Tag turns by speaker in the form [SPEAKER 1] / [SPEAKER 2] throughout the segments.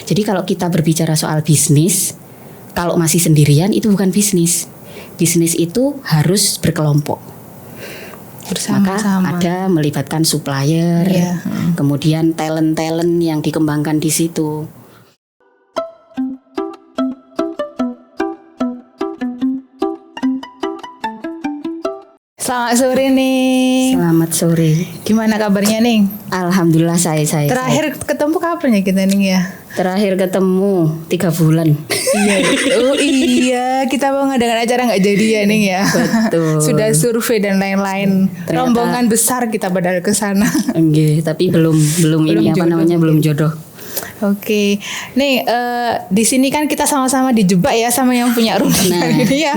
[SPEAKER 1] Jadi kalau kita berbicara soal bisnis, kalau masih sendirian itu bukan bisnis. Bisnis itu harus berkelompok.
[SPEAKER 2] Bersama-sama.
[SPEAKER 1] Maka ada melibatkan supplier, kemudian talent-talent yang dikembangkan di situ.
[SPEAKER 2] Selamat sore nih.
[SPEAKER 1] Selamat sore.
[SPEAKER 2] Gimana kabarnya nih?
[SPEAKER 1] Alhamdulillah saya.
[SPEAKER 2] Terakhir ketemu kapan ya kita nih ya?
[SPEAKER 1] Terakhir ketemu 3 bulan.
[SPEAKER 2] Iya. Oh iya, kita mau ngadakan acara nggak jadi ya nih ya.
[SPEAKER 1] Betul.
[SPEAKER 2] Sudah survei dan lain-lain.
[SPEAKER 1] Ternyata,
[SPEAKER 2] rombongan besar kita padahal ke sana.
[SPEAKER 1] Enggak, tapi belum ini apa
[SPEAKER 2] jodoh.
[SPEAKER 1] namanya belum jodoh.
[SPEAKER 2] Oke, nih di sini kan kita sama-sama dijebak ya sama yang punya rumah ini ya.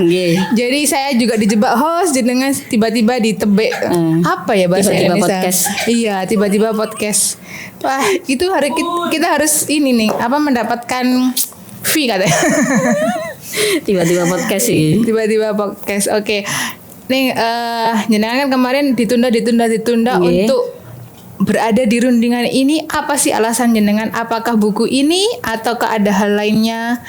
[SPEAKER 2] Jadi saya juga dijebak host dengan tiba-tiba ditebak apa ya bahasa
[SPEAKER 1] tiba-tiba
[SPEAKER 2] Indonesia?
[SPEAKER 1] Podcast.
[SPEAKER 2] Iya, tiba-tiba podcast. Wah, itu kita harus ini nih apa mendapatkan fee katanya.
[SPEAKER 1] Tiba-tiba podcast sih.
[SPEAKER 2] Tiba-tiba podcast. Oke. Nih jenengan kan kemarin ditunda untuk berada di rundingan ini. Apa sih alasan jenengan? Apakah buku ini ataukah ada hal lainnya?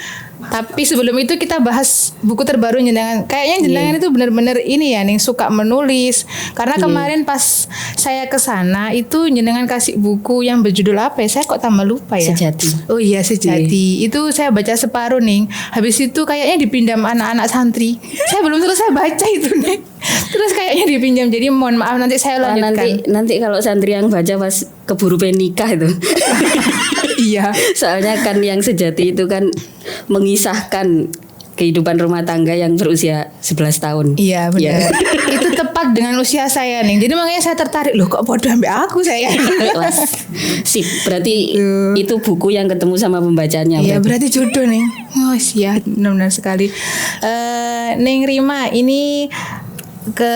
[SPEAKER 2] Tapi sebelum itu kita bahas buku terbaru jenengan. Kayaknya jenengan itu benar-benar ini ya nih suka menulis. Karena kemarin pas saya ke sana itu jenengan kasih buku yang berjudul apa ya? Saya kok tambah lupa ya.
[SPEAKER 1] Sejati.
[SPEAKER 2] Oh iya, Sejati. Itu saya baca separuh nih. Habis itu kayaknya dipinjam anak-anak santri. Saya belum selesai baca itu nih. Terus kayaknya dipinjam. Jadi mohon maaf nanti saya lanjutkan.
[SPEAKER 1] Nanti kalau santri yang baca pas keburu pengen nikah itu.
[SPEAKER 2] Iya.
[SPEAKER 1] Soalnya kan yang Sejati itu kan mengisahkan kehidupan rumah tangga yang berusia 11 tahun.
[SPEAKER 2] Iya benar. Itu tepat dengan usia saya nih. Jadi makanya saya tertarik. Loh kok bodoh sampai aku saya.
[SPEAKER 1] Sip, berarti itu buku yang ketemu sama pembacanya.
[SPEAKER 2] Iya berarti jodoh nih. Oh iya benar-benar sekali. Neng Rima ini ke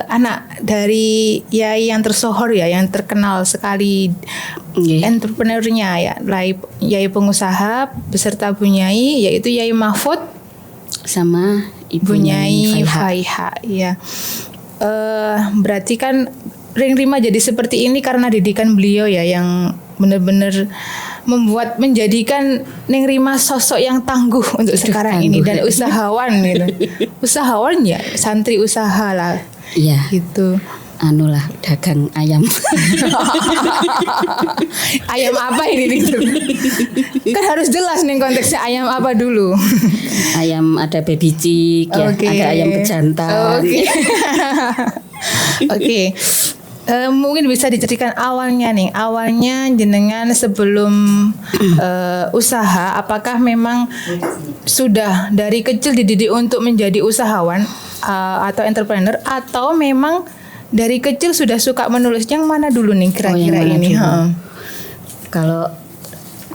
[SPEAKER 2] anak dari Yai yang tersohor ya, yang terkenal sekali entrepreneurnya ya, Yai pengusaha beserta Bu Nyai, yaitu Yai Mahfud
[SPEAKER 1] sama Ibu
[SPEAKER 2] Nyai Faiha ya. Berarti kan Neng Rima jadi seperti ini karena didikan beliau ya, yang benar-benar menjadikan Neng Rima sosok yang tangguh untuk sekarang ini dan usahawan gitu. Usahawan ya, santri usaha lah.
[SPEAKER 1] Iya.
[SPEAKER 2] Gitu.
[SPEAKER 1] Anu lah, dagang ayam.
[SPEAKER 2] Ayam apa ini gitu? Kan harus jelas nih konteksnya ayam apa dulu.
[SPEAKER 1] Ayam ada baby chick ya, ada ayam pejantan. Oke.
[SPEAKER 2] Mungkin bisa diceritakan awalnya nih. Awalnya jenengan sebelum usaha, apakah memang sudah dari kecil dididik untuk menjadi usahawan atau entrepreneur, atau memang dari kecil sudah suka menulis? Yang mana dulu nih kira-kira ini?
[SPEAKER 1] Kalau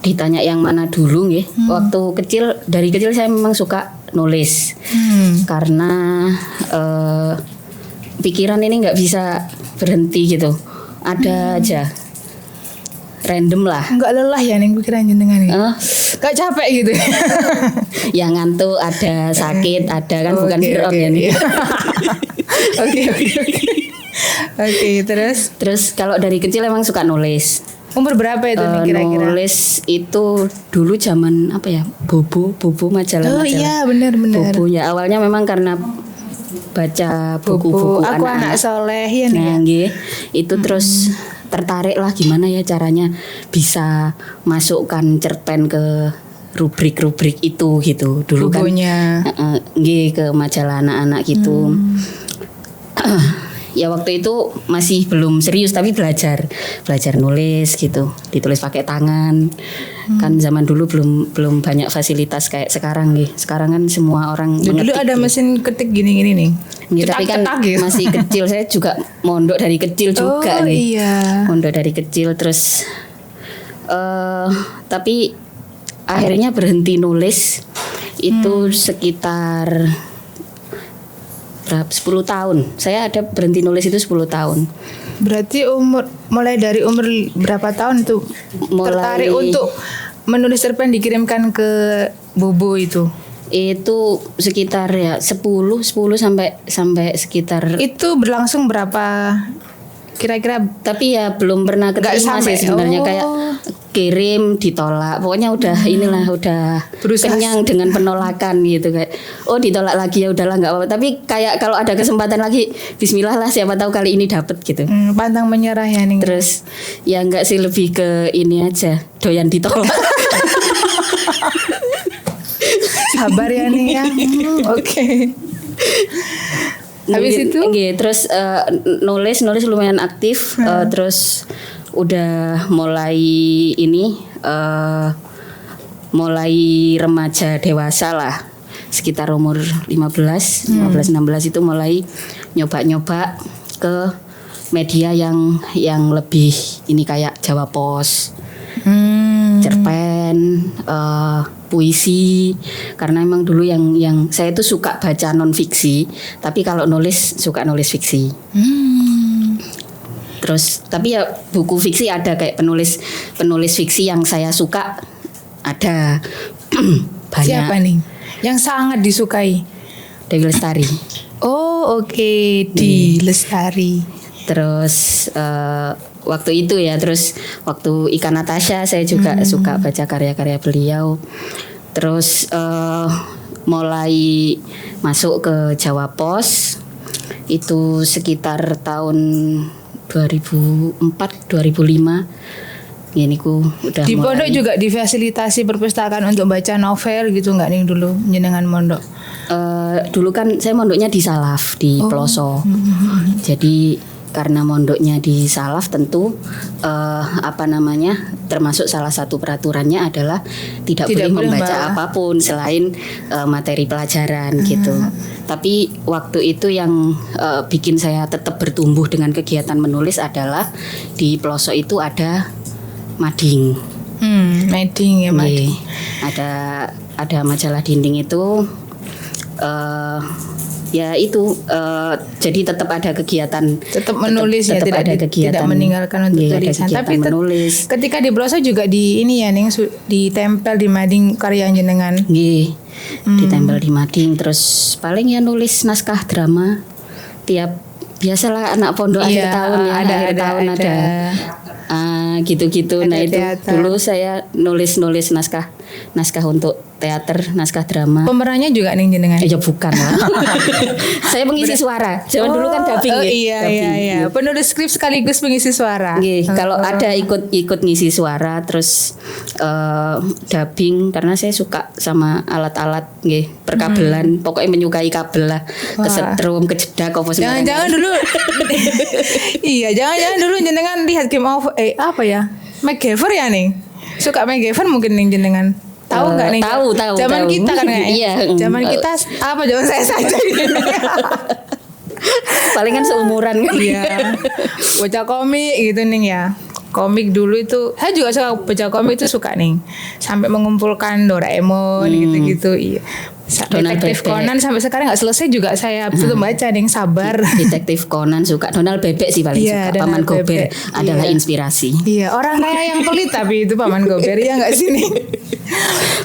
[SPEAKER 1] ditanya yang mana dulu nih, waktu kecil, dari kecil saya memang suka nulis. Karena pikiran ini nggak bisa berhenti gitu, ada aja random lah. Nggak
[SPEAKER 2] lelah ya nih pikiran jenengan ini? Gak capek gitu?
[SPEAKER 1] Yang ngantuk, ada sakit, ada kan bukan Fir'aun ya nih.
[SPEAKER 2] Oke,
[SPEAKER 1] terus kalau dari kecil emang suka nulis.
[SPEAKER 2] Umur berapa itu nih kira-kira?
[SPEAKER 1] Nulis itu dulu zaman apa ya, Bobo majalah.
[SPEAKER 2] Oh iya benar.
[SPEAKER 1] Bobo ya, awalnya memang karena baca buku-buku
[SPEAKER 2] anak soleh ya nih.
[SPEAKER 1] Nah, itu terus tertarik lah gimana ya caranya bisa masukkan cerpen ke rubrik-rubrik itu gitu. Dulu bukunya. Kan ke majalah anak-anak gitu. Ya waktu itu masih belum serius tapi belajar nulis gitu, ditulis pakai tangan. Kan zaman dulu belum banyak fasilitas kayak sekarang nih. Sekarang kan semua orang
[SPEAKER 2] dulu ada mesin ketik gini-gini nih.
[SPEAKER 1] Ya, tapi kan gitu. Masih kecil, saya juga mondok dari kecil juga nih.
[SPEAKER 2] Iya.
[SPEAKER 1] Mondok dari kecil terus tapi akhirnya berhenti nulis itu sekitar 10 tahun. Saya ada berhenti nulis itu 10 tahun.
[SPEAKER 2] Berarti mulai dari umur berapa tahun itu tertarik untuk menulis cerpen dikirimkan ke Bobo itu?
[SPEAKER 1] Itu sekitar ya 10 sampai sekitar.
[SPEAKER 2] Itu berlangsung berapa kira-kira.
[SPEAKER 1] Tapi ya belum pernah keterima sih sebenarnya, kayak kirim ditolak. Pokoknya udah inilah udah kenyang dengan penolakan gitu, kayak oh ditolak lagi ya udahlah nggak apa-apa. Tapi kayak kalau ada kesempatan lagi, bismillah lah, siapa tahu kali ini dapet gitu.
[SPEAKER 2] Pantang menyerah ya nih.
[SPEAKER 1] Terus ya enggak sih, lebih ke ini aja, doyan ditolak.
[SPEAKER 2] Sabar ya nih ya. Oke. Habis itu
[SPEAKER 1] terus nulis lumayan aktif. Terus udah mulai ini mulai remaja dewasa lah, sekitar umur 15 16 itu mulai nyoba ke media yang lebih ini, kayak Jawa Pos, cerpen, puisi, karena emang dulu yang saya itu suka baca non fiksi, tapi kalau suka nulis fiksi. Terus tapi ya buku fiksi ada, kayak penulis fiksi yang saya suka ada banyak.
[SPEAKER 2] Siapa nih yang sangat disukai?
[SPEAKER 1] Dewi Lestari.
[SPEAKER 2] Oh oke. Di Lestari.
[SPEAKER 1] Terus waktu itu ya, terus waktu Ika Natasha saya juga suka baca karya-karya beliau. Terus mulai masuk ke Jawa Pos itu sekitar tahun 2004 2005. Ini ku udah
[SPEAKER 2] di pondok juga difasilitasi perpustakaan untuk baca novel gitu nggak nih dulu jenengan mondok?
[SPEAKER 1] Dulu kan saya mondoknya di Salaf di Peloso. Jadi karena mondoknya di Salaf tentu termasuk salah satu peraturannya adalah tidak boleh membaca apapun selain materi pelajaran gitu. Tapi waktu itu yang bikin saya tetap bertumbuh dengan kegiatan menulis adalah di Peloso itu ada mading.
[SPEAKER 2] Mading ya, mading.
[SPEAKER 1] Ada majalah dinding itu. Ya itu jadi tetap ada kegiatan,
[SPEAKER 2] tetap menulis, tetap ya, ada kegiatan, tidak meninggalkan untuk tulisan. Tapi menulis. Ketika di Peloso juga di ini ya ning ditempel di mading karya jenengan.
[SPEAKER 1] Ditempel di mading, terus paling ya nulis naskah drama tiap, biasalah anak pondok akhir tahun ya, akhir tahun ada gitu-gitu. Nah itu teater. Dulu saya nulis naskah untuk teater, naskah drama.
[SPEAKER 2] Pemerannya juga nih jenengan?
[SPEAKER 1] Ya bukan lah. Saya pengisi suara. Zaman dulu kan dubbing
[SPEAKER 2] ya. Iya. Penulis skrip sekaligus pengisi suara.
[SPEAKER 1] Kalau ada ikut ngisi suara, terus dubbing, karena saya suka sama alat-alat perkabelan. Pokoknya menyukai kabel lah. Kesetrum, kejedak, apa semua.
[SPEAKER 2] Jangan-jangan dulu. Iya, jangan-jangan dulu jenengan lihat Game of MacGyver ya nih. Suka MacGyver mungkin nih jenengan. Tahu nggak nih?
[SPEAKER 1] Tahu.
[SPEAKER 2] Zaman kita kan ya.
[SPEAKER 1] Iya.
[SPEAKER 2] Zaman kita zaman saya saja.
[SPEAKER 1] Palingan seumuran kan.
[SPEAKER 2] Iya. Baca komik gitu nih ya. Komik dulu itu saya juga suka baca komik, itu suka nih. Sampai mengumpulkan Doraemon gitu-gitu. Iya. Detektif Conan sampai sekarang nggak selesai juga saya belum baca nih, sabar.
[SPEAKER 1] Detektif Conan suka, Donald Bebek sih paling suka. Paman Gober adalah inspirasi.
[SPEAKER 2] Iya, orang kaya yang pelit tapi itu Paman Gober ya nggak sih nih?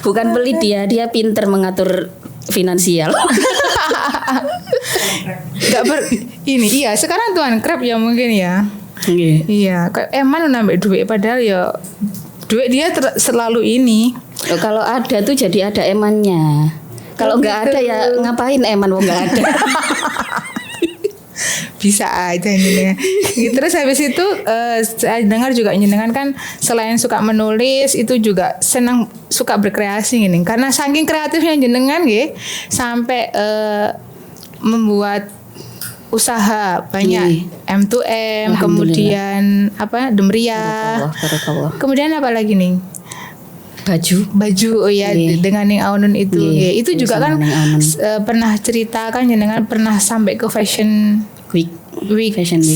[SPEAKER 1] Bukan pelit, dia pinter mengatur finansial.
[SPEAKER 2] Iya sekarang Tuan Krab ya mungkin ya. Iya, emang nambah duit padahal ya duit dia selalu ini.
[SPEAKER 1] Kalau ada tuh jadi ada emannya. Kalau nggak ada ya ngapain eman wong nggak ada.
[SPEAKER 2] Bisa aja ini. Terus habis itu saya dengar juga jenengan kan selain suka menulis itu juga senang suka berkreasi ini. Karena saking kreatifnya jenengan sampai membuat usaha banyak, M2M, kemudian Demria. Kemudian apa lagi nih? Baju dengan yang Aunun itu. Itu juga kan pernah ceritakan jenengan pernah sampai ke Fashion Week.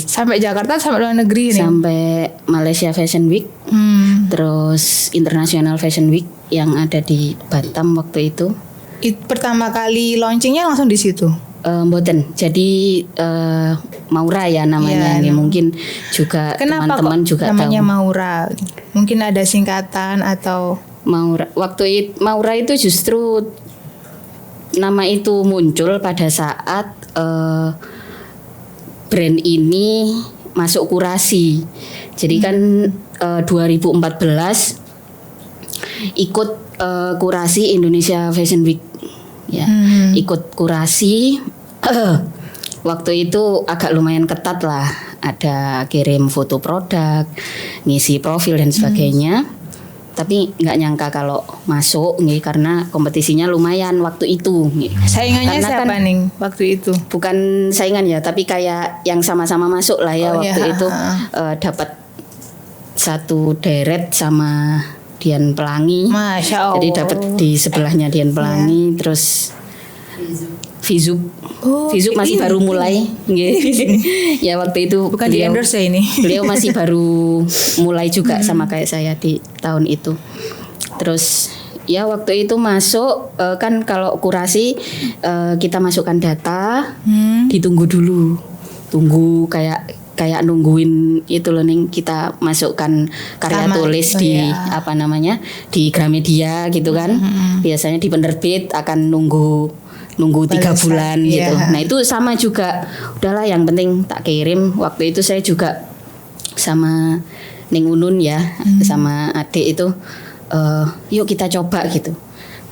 [SPEAKER 2] Sampai Jakarta, sampai luar negeri nih.
[SPEAKER 1] Sampai Malaysia Fashion Week. Terus International Fashion Week yang ada di Batam waktu itu.
[SPEAKER 2] Pertama kali launchingnya langsung di situ.
[SPEAKER 1] Mboten. Jadi Maura ya namanya. Mungkin juga teman-teman juga
[SPEAKER 2] namanya
[SPEAKER 1] tahu.
[SPEAKER 2] Maura. Mungkin ada singkatan atau
[SPEAKER 1] Maura. Maura itu justru nama itu muncul pada saat brand ini masuk kurasi. Jadi kan 2014 ikut kurasi Indonesia Fashion Week ya. Ikut kurasi waktu itu agak lumayan ketat lah, ada kirim foto produk, ngisi profil dan sebagainya. Tapi nggak nyangka kalau masuk nih, karena kompetisinya lumayan waktu itu nih.
[SPEAKER 2] Saingannya
[SPEAKER 1] karena
[SPEAKER 2] siapa nih waktu itu?
[SPEAKER 1] Bukan saingan ya, tapi kayak yang sama-sama masuk lah ya waktu itu. Dapat satu deret sama Dian Pelangi.
[SPEAKER 2] Masya Allah.
[SPEAKER 1] Jadi dapat di sebelahnya Dian Pelangi, terus Vizub. Vizub masih baru mulai. Ya waktu itu
[SPEAKER 2] bukan di endorse ya ini.
[SPEAKER 1] Beliau masih baru mulai juga sama kayak saya di tahun itu. Terus ya waktu itu masuk kan kalau kurasi kita masukkan data, ditunggu dulu. Tunggu kayak nungguin itu loh nih, kita masukkan karya tulis di apa namanya di Gramedia gitu kan. Biasanya di penerbit akan nunggu 3 bulan gitu. Nah itu sama juga, udahlah yang penting tak kirim. Waktu itu saya juga sama Ning Unun ya, sama adik itu, yuk kita coba gitu.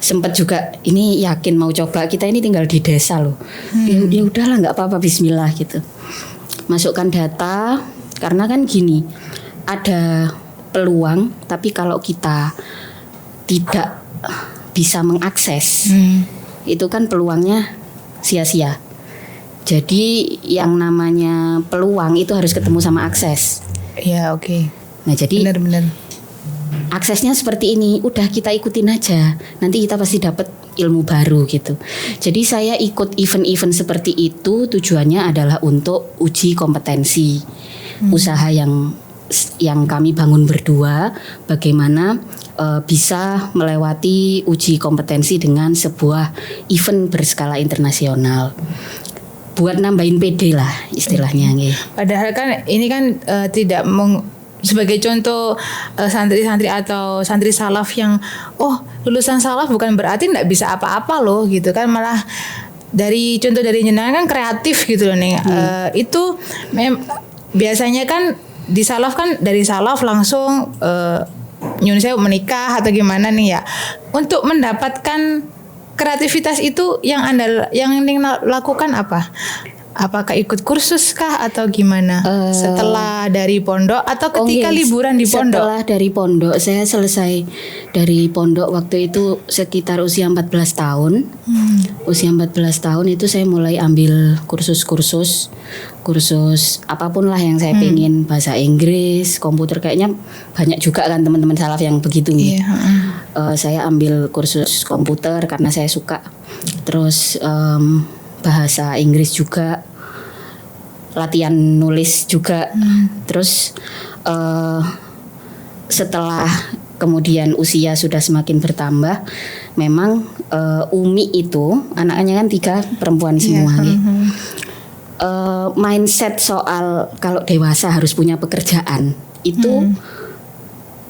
[SPEAKER 1] Sempet juga ini yakin mau coba, kita ini tinggal di desa loh. Ya udahlah nggak apa-apa, Bismillah gitu. Masukkan data, karena kan gini, ada peluang, tapi kalau kita tidak bisa mengakses, itu kan peluangnya sia-sia. Jadi yang namanya peluang itu harus ketemu sama akses.
[SPEAKER 2] Ya oke.
[SPEAKER 1] Nah jadi
[SPEAKER 2] benar-benar
[SPEAKER 1] aksesnya seperti ini, udah kita ikutin aja, nanti kita pasti dapat ilmu baru gitu. Jadi saya ikut event-event seperti itu tujuannya adalah untuk uji kompetensi usaha yang kami bangun berdua, bagaimana bisa melewati uji kompetensi dengan sebuah event berskala internasional. Buat nambahin PD lah istilahnya.
[SPEAKER 2] Padahal kan ini kan tidak sebagai contoh santri-santri atau santri salaf yang lulusan salaf bukan berarti tidak bisa apa-apa loh gitu kan, malah dari contoh dari jenengan kan kreatif gitu loh nih. Itu biasanya kan di salaf kan dari salaf langsung nyun sewu menikah atau gimana nih ya. Untuk mendapatkan kreativitas itu yang Anda lakukan apa? Apakah ikut kursus kah atau gimana? Setelah dari pondok atau ketika liburan di pondok?
[SPEAKER 1] Setelah dari pondok, saya selesai dari pondok waktu itu sekitar usia 14 tahun. Usia 14 tahun itu saya mulai ambil kursus apapun lah yang saya pengen, bahasa Inggris, komputer, kayaknya banyak juga kan teman-teman salaf yang begitu. Saya ambil kursus komputer karena saya suka. Terus bahasa Inggris juga, latihan nulis juga. Terus setelah kemudian usia sudah semakin bertambah, memang Umi itu anaknya kan 3 perempuan semua. Mindset soal kalau dewasa harus punya pekerjaan itu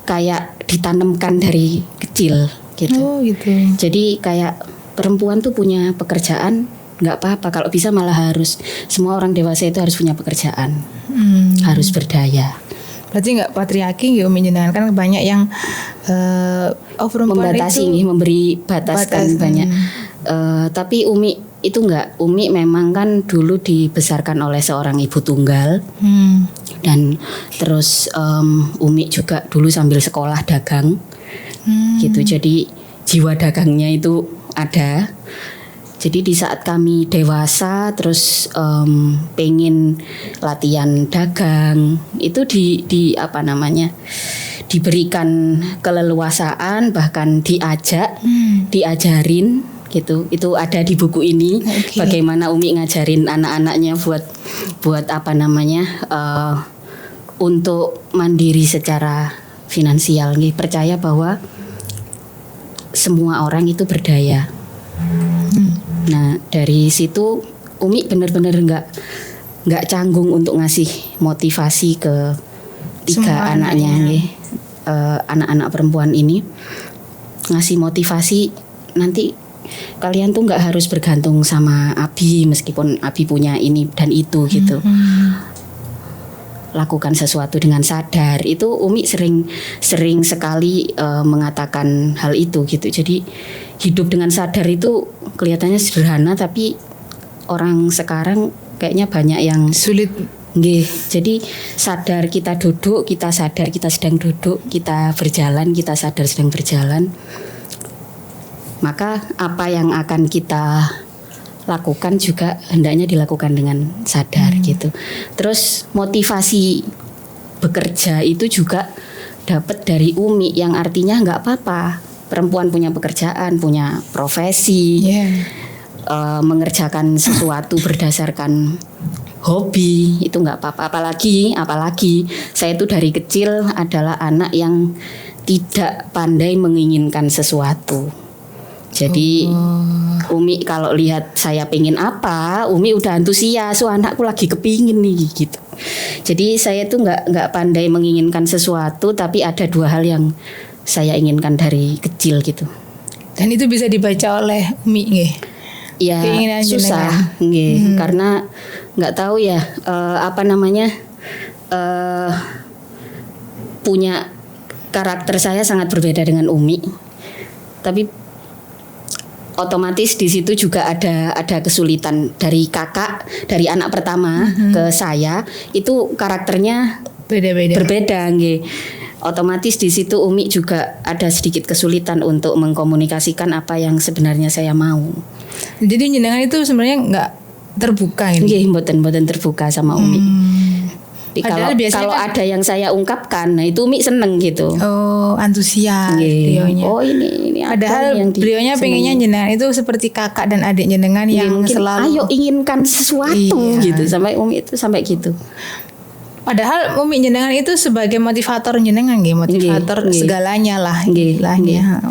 [SPEAKER 1] kayak ditanamkan dari kecil gitu. Jadi kayak perempuan tuh punya pekerjaan nggak apa-apa, kalau bisa malah harus, semua orang dewasa itu harus punya pekerjaan, harus berdaya.
[SPEAKER 2] Berarti nggak patriarki ya Umi jenengan, kan banyak yang
[SPEAKER 1] membatasi itu memberi batas kan banyak. Tapi Umi itu enggak. Umi memang kan dulu dibesarkan oleh seorang ibu tunggal. Dan terus Umi juga dulu sambil sekolah dagang. Gitu. Jadi jiwa dagangnya itu ada. Jadi di saat kami dewasa terus pengen latihan dagang, itu diberikan keleluasaan, bahkan diajarin gitu. Itu ada di buku ini. Bagaimana Umi ngajarin anak-anaknya buat untuk mandiri secara finansial. Percaya bahwa semua orang itu berdaya. Nah dari situ Umi benar-benar nggak canggung untuk ngasih motivasi ke 3 anaknya, anak-anak perempuan ini, ngasih motivasi, nanti kalian tuh nggak harus bergantung sama Abi meskipun Abi punya ini dan itu gitu. lakukan sesuatu dengan sadar. Itu Umi sering sekali mengatakan hal itu gitu. Jadi hidup dengan sadar itu kelihatannya sederhana, tapi orang sekarang kayaknya banyak yang
[SPEAKER 2] sulit.
[SPEAKER 1] Nggih, jadi sadar kita duduk, kita sadar kita sedang duduk, kita berjalan, kita sadar sedang berjalan. Maka apa yang akan kita lakukan juga hendaknya dilakukan dengan sadar gitu. Terus motivasi bekerja itu juga dapat dari Umi, yang artinya nggak apa-apa perempuan punya pekerjaan, punya profesi, mengerjakan sesuatu berdasarkan hobi itu nggak apa-apa. Apalagi saya itu dari kecil adalah anak yang tidak pandai menginginkan sesuatu. Jadi Umi kalau lihat saya pengen apa, Umi udah antusias, anakku lagi kepingin nih gitu. Jadi saya itu nggak pandai menginginkan sesuatu, tapi ada 2 hal yang saya inginkan dari kecil gitu.
[SPEAKER 2] Dan itu bisa dibaca oleh Umi nggih?
[SPEAKER 1] Ya susah nggih, karena nggak tahu ya punya karakter saya sangat berbeda dengan Umi. Tapi otomatis di situ juga ada kesulitan dari kakak, dari anak pertama ke saya itu karakternya berbeda nggih. Otomatis di situ Umi juga ada sedikit kesulitan untuk mengkomunikasikan apa yang sebenarnya saya mau.
[SPEAKER 2] Jadi jenengan itu sebenarnya nggak terbuka ini?
[SPEAKER 1] Nggih, mboten terbuka sama Umi. Kalau ada yang saya ungkapkan, nah itu Umi seneng gitu.
[SPEAKER 2] Oh, antusias beliaunya.
[SPEAKER 1] Oh ini
[SPEAKER 2] padahal yang beliaunya pengennya jenengan itu seperti kakak dan adik jenengan yang selalu
[SPEAKER 1] ayo inginkan sesuatu gitu. Sampai Umi itu sampai gitu.
[SPEAKER 2] Padahal Umi jenengan itu sebagai motivator jenengan nggih, motivator segalanya lah istilahnya.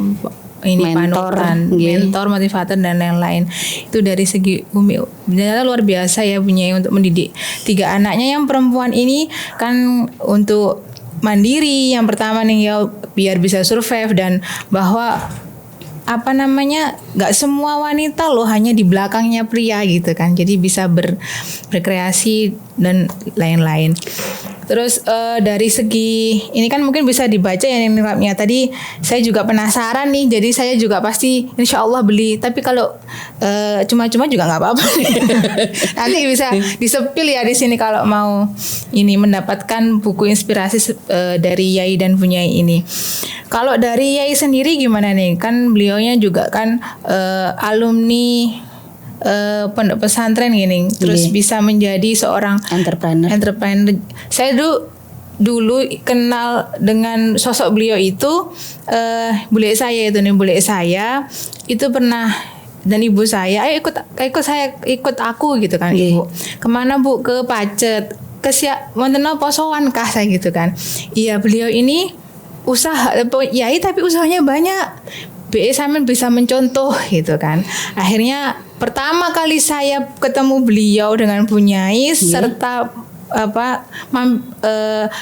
[SPEAKER 2] Ini mentor, panutan, mentor, motivator dan lain-lain. Itu dari segi Umi ternyata luar biasa ya punya untuk mendidik 3 anaknya yang perempuan ini kan untuk mandiri yang pertama nih ya biar bisa survive, dan bahwa nggak semua wanita loh hanya di belakangnya pria gitu kan, jadi bisa berkreasi dan lain-lain. Terus dari segi ini kan mungkin bisa dibaca ya nilainya. Tadi saya juga penasaran nih, jadi saya juga pasti insya Allah beli. Tapi kalau cuma-cuma juga nggak apa-apa. Nanti bisa disepil ya di sini kalau mau ini mendapatkan buku inspirasi dari Yai dan Bunyai ini. Kalau dari Yai sendiri gimana nih? Kan beliaunya juga kan alumni pondok pesantren gini, terus bisa menjadi seorang entrepreneur. Saya dulu kenal dengan sosok beliau itu bule saya itu pernah, dan ibu saya ikut aku gitu kan. Ibu kemana Bu? Ke Pacet, ke wonten napa sowan kah saya gitu kan. Iya, beliau ini usaha Yai tapi usahanya banyak. BE sampean bisa mencontoh gitu kan. Akhirnya pertama kali saya ketemu beliau dengan Bunyai serta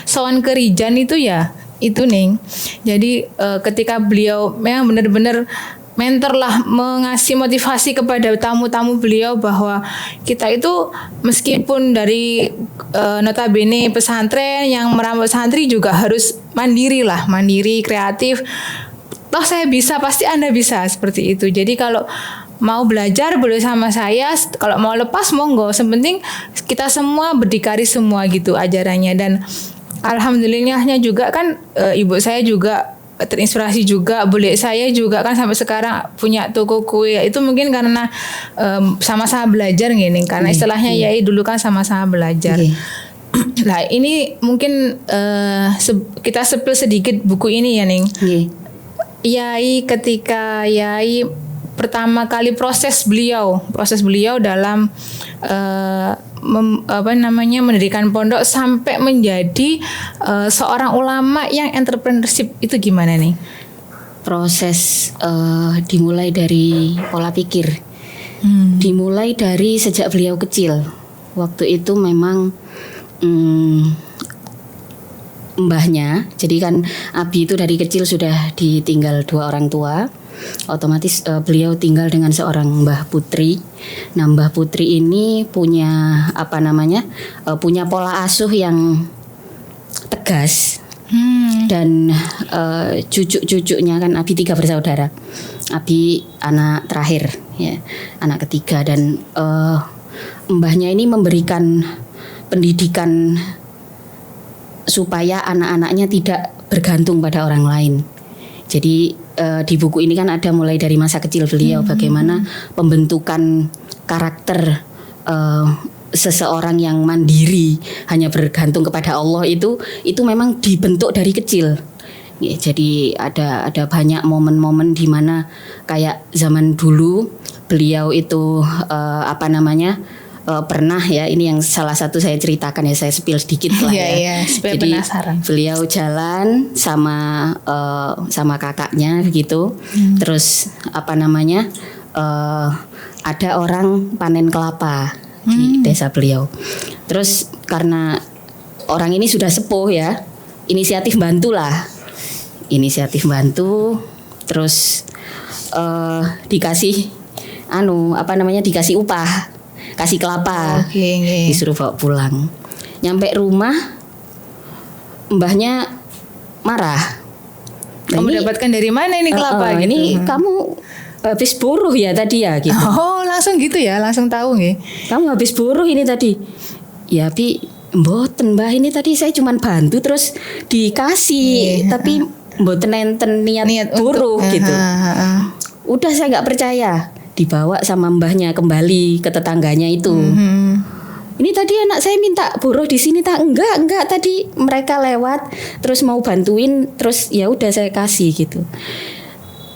[SPEAKER 2] sowan ke Rijan itu ya itu Ning. Jadi ketika beliau memang benar-benar mentor lah, mengasih motivasi kepada tamu-tamu beliau bahwa kita itu meskipun dari notabene pesantren yang merambut santri juga harus mandiri, kreatif. Toh saya bisa, pasti Anda bisa, seperti itu. Jadi kalau mau belajar boleh sama saya, kalau mau lepas monggo. Sepenting kita semua berdikari semua gitu ajarannya. Dan alhamdulillahnya juga kan ibu saya juga terinspirasi juga, bule saya juga kan sampai sekarang punya toko kue. Itu mungkin karena sama-sama belajar gini. Karena istilahnya Yai dulu kan sama-sama belajar. Nah ini mungkin kita sepil sedikit buku ini ya Ning. Yai ketika Yai pertama kali proses beliau dalam mendirikan pondok sampai menjadi seorang ulama yang entrepreneurship itu gimana nih?
[SPEAKER 1] Proses dimulai dari pola pikir, dimulai dari sejak beliau kecil. Waktu itu memang mbahnya, jadi kan Abi itu dari kecil sudah ditinggal 2 orang tua. Otomatis beliau tinggal dengan seorang Mbah Putri. Nah Mbah Putri ini punya punya pola asuh yang tegas. Dan cucu-cucunya kan Abi 3 bersaudara. Abi anak terakhir ya, anak ketiga, dan mbahnya ini memberikan pendidikan supaya anak-anaknya tidak bergantung pada orang lain. Jadi di buku ini kan ada mulai dari masa kecil beliau, bagaimana pembentukan karakter seseorang yang mandiri, hanya bergantung kepada Allah itu memang dibentuk dari kecil. Ya, jadi ada banyak momen-momen di mana kayak zaman dulu beliau itu pernah ya, ini yang salah satu saya ceritakan ya, saya spill sedikit lah ya.
[SPEAKER 2] Supaya
[SPEAKER 1] jadi
[SPEAKER 2] penasaran.
[SPEAKER 1] Beliau jalan sama kakaknya begitu, terus ada orang panen kelapa di desa beliau. Terus karena orang ini sudah sepuh ya, inisiatif bantu, terus dikasih dikasih upah, kasih kelapa, disuruh bawa pulang. Nyampe rumah, mbahnya marah.
[SPEAKER 2] Kamu dapatkan dari mana ini kelapa? Gitu.
[SPEAKER 1] Ini kamu habis buruh ya tadi ya gitu.
[SPEAKER 2] Oh, langsung gitu ya, langsung tahu nggih.
[SPEAKER 1] Kamu habis buruh ini tadi. Ya, Bi, mboten Mbah, ini tadi saya cuman bantu terus dikasih, tapi mboten enten niat buruh gitu. Udah saya nggak percaya, dibawa sama mbahnya kembali ke tetangganya itu. Ini tadi anak saya minta buruh di sini, tak enggak tadi mereka lewat terus mau bantuin, terus ya udah saya kasih gitu.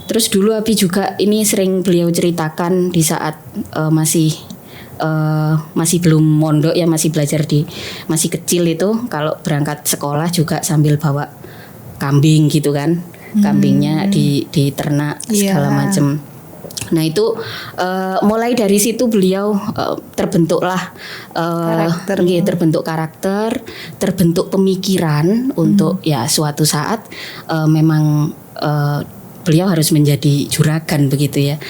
[SPEAKER 1] Terus dulu Abi juga ini sering beliau ceritakan di saat masih belum mondok ya, masih belajar masih kecil itu, kalau berangkat sekolah juga sambil bawa kambing gitu kan, kambingnya diternak segala macam. Nah itu mulai dari situ beliau terbentuklah terbentuk karakter, terbentuk pemikiran untuk ya suatu saat memang beliau harus menjadi juragan begitu ya,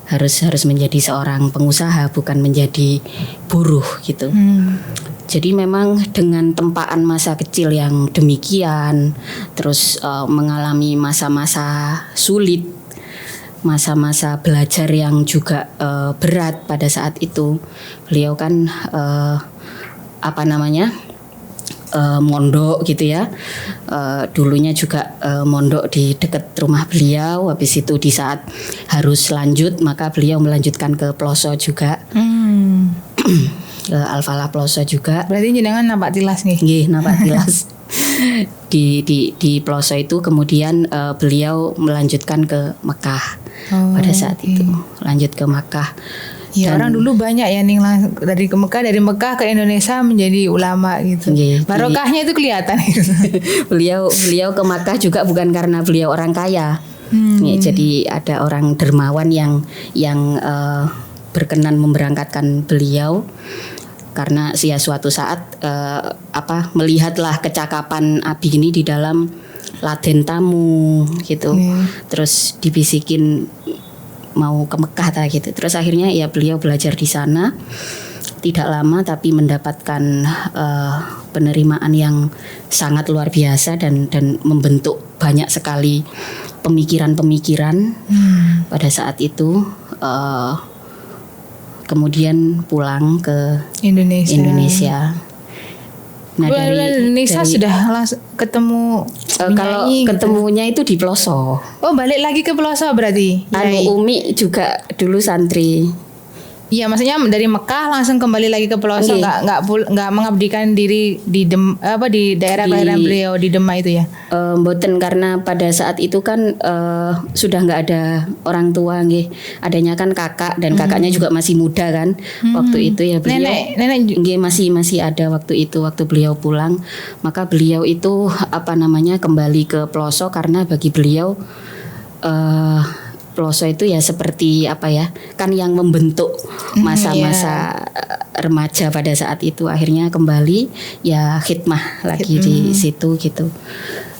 [SPEAKER 1] harus menjadi seorang pengusaha, bukan menjadi buruh gitu. Jadi memang dengan tempaan masa kecil yang demikian, terus mengalami masa-masa sulit, masa-masa belajar yang juga berat pada saat itu, beliau kan mondok gitu ya. Dulunya juga mondok di dekat rumah beliau. Habis itu di saat harus lanjut, maka beliau melanjutkan ke Ploso juga. Ke Al-Falah Ploso juga.
[SPEAKER 2] Berarti jenengan napak tilas nih.
[SPEAKER 1] Nggih, napak tilas. di Ploso itu kemudian beliau melanjutkan ke Mekah pada saat itu. Lanjut ke Mekah.
[SPEAKER 2] Ya, orang dulu banyak ya nih dari Mekah ke Indonesia menjadi ulama gitu. Barokahnya itu kelihatan gitu.
[SPEAKER 1] Beliau ke Mekah juga bukan karena beliau orang kaya. Ya, jadi ada orang dermawan yang berkenan memberangkatkan beliau karena suatu saat melihatlah kecakapan Abi ini di dalam Laden tamu gitu. Terus dibisikin mau ke Mekah gitu. Terus akhirnya ya beliau belajar di sana tidak lama, tapi mendapatkan penerimaan yang sangat luar biasa dan membentuk banyak sekali pemikiran-pemikiran pada saat itu. Kemudian pulang ke Indonesia. Nah, dari
[SPEAKER 2] Indonesia sudah ketemu.
[SPEAKER 1] Kalau ketemunya itu di Ploso.
[SPEAKER 2] Oh, balik lagi ke Ploso berarti.
[SPEAKER 1] Umi juga dulu santri.
[SPEAKER 2] Iya, maksudnya dari Mekah langsung kembali lagi ke Ploso, nggak mengabdikan diri di daerah kelahiran beliau di Demak itu ya?
[SPEAKER 1] Mboten, karena pada saat itu kan sudah nggak ada orang tua, nggih. Adanya kan kakak, dan kakaknya juga masih muda kan waktu itu ya. Beliau nenek masih ada waktu itu, waktu beliau pulang. Maka beliau itu kembali ke Ploso karena bagi beliau Ploso itu ya seperti kan yang membentuk masa-masa remaja pada saat itu. Akhirnya kembali ya khidmah lagi di situ gitu.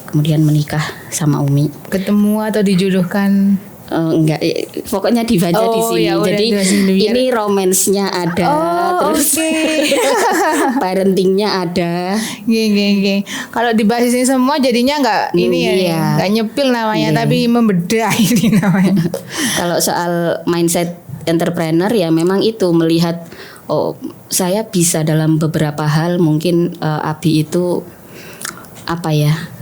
[SPEAKER 1] Kemudian menikah sama Umi.
[SPEAKER 2] Ketemu atau dijodohkan?
[SPEAKER 1] Enggak, pokoknya dibaca di sini.
[SPEAKER 2] Ya,
[SPEAKER 1] jadi ini romansnya ada, terus parentingnya ada.
[SPEAKER 2] Geng. Kalau dibahas ini semua jadinya nggak ini ya, nggak nyepil namanya, tapi membedah ini namanya.
[SPEAKER 1] Kalau soal mindset entrepreneur ya memang itu melihat saya bisa dalam beberapa hal, mungkin Abi itu apa ya?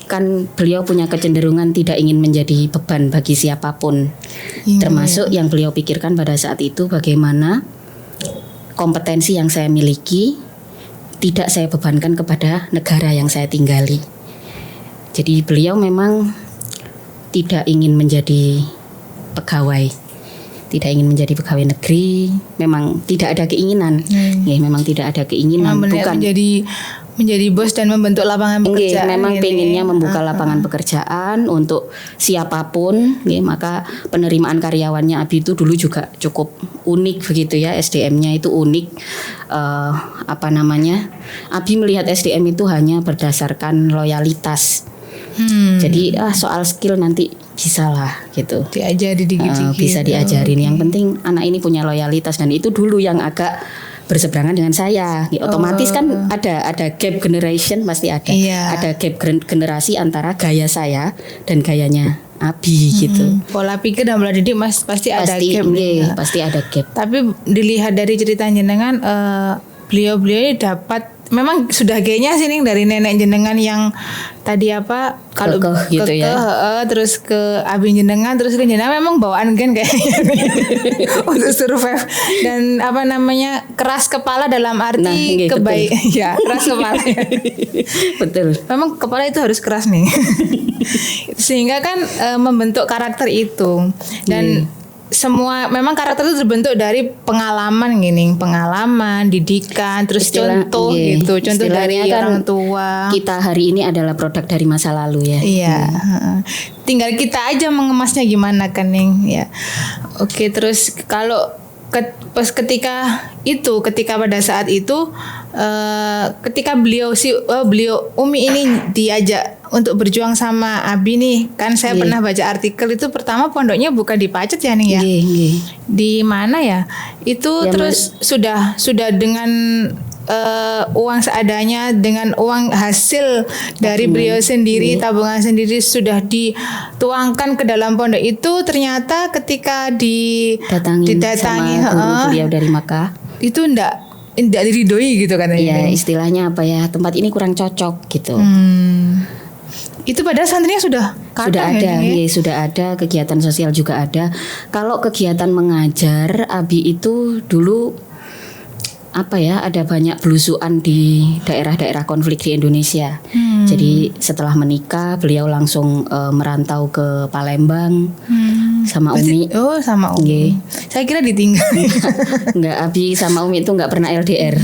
[SPEAKER 1] Kan beliau punya kecenderungan tidak ingin menjadi beban bagi siapapun. Termasuk yang beliau pikirkan pada saat itu bagaimana kompetensi yang saya miliki tidak saya bebankan kepada negara yang saya tinggali. Jadi beliau memang tidak ingin menjadi pegawai, tidak ingin menjadi pegawai negeri, memang tidak ada keinginan. Ya, memang tidak ada keinginan, bukan
[SPEAKER 2] menjadi bos dan membentuk lapangan pekerjaan.
[SPEAKER 1] Memang pengennya membuka lapangan pekerjaan untuk siapapun. Maka penerimaan karyawannya Abi itu dulu juga cukup unik begitu ya, SDM-nya itu unik. Abi melihat SDM itu hanya berdasarkan loyalitas. Jadi soal skill nanti bisa lah gitu.
[SPEAKER 2] Diajari dikit-dikit.
[SPEAKER 1] Bisa diajarin. Yang penting anak ini punya loyalitas, dan itu dulu yang agak berseberangan dengan saya. Otomatis kan ada gap generation, pasti ada. Ada gap generasi antara gaya saya dan gayanya Abi gitu.
[SPEAKER 2] Pola pikir dan pola didik pasti ada gap.
[SPEAKER 1] Pasti ada gap.
[SPEAKER 2] Tapi dilihat dari cerita jenengan, beliau-beliau ini dapat, memang sudah kayaknya sih dari nenek jenengan yang tadi kalau
[SPEAKER 1] gitu ya.
[SPEAKER 2] Terus ke Abi jenengan, terus ke jenengan memang bawaan gen kayaknya untuk survive, dan keras kepala dalam arti ya, keras kepala.
[SPEAKER 1] Betul.
[SPEAKER 2] Memang kepala itu harus keras nih. Sehingga kan membentuk karakter itu, dan semua memang karakter itu terbentuk dari pengalaman, didikan, terus contoh dari orang tua.
[SPEAKER 1] Kita hari ini adalah produk dari masa lalu ya.
[SPEAKER 2] Iya. Tinggal kita aja mengemasnya gimana kan, Ning ya. Oke, terus kalau ketika pada saat itu ketika beliau Umi ini diajak untuk berjuang sama Abi nih, kan saya pernah baca artikel itu, pertama pondoknya bukan di Pacet ya, Ning ya. Di mana ya? Itu ya, terus sudah dengan uang seadanya, dengan uang hasil dari beliau sendiri, tabungan sendiri, sudah dituangkan ke dalam pondok itu. Ternyata ketika didatangi
[SPEAKER 1] sama guru beliau dari Makkah,
[SPEAKER 2] itu enggak diridoi gitu katanya.
[SPEAKER 1] Iya, istilahnya apa ya, tempat ini kurang cocok gitu.
[SPEAKER 2] Itu padahal santrinya sudah
[SPEAKER 1] ada, sudah ada, kegiatan sosial juga ada. Kalau kegiatan mengajar, Abi itu dulu ada banyak belusuan di daerah-daerah konflik di Indonesia. Jadi setelah menikah beliau langsung merantau ke Palembang sama Umi.
[SPEAKER 2] Sama Umi. Saya kira ditinggal.
[SPEAKER 1] Enggak, Abi sama Umi itu enggak pernah LDR.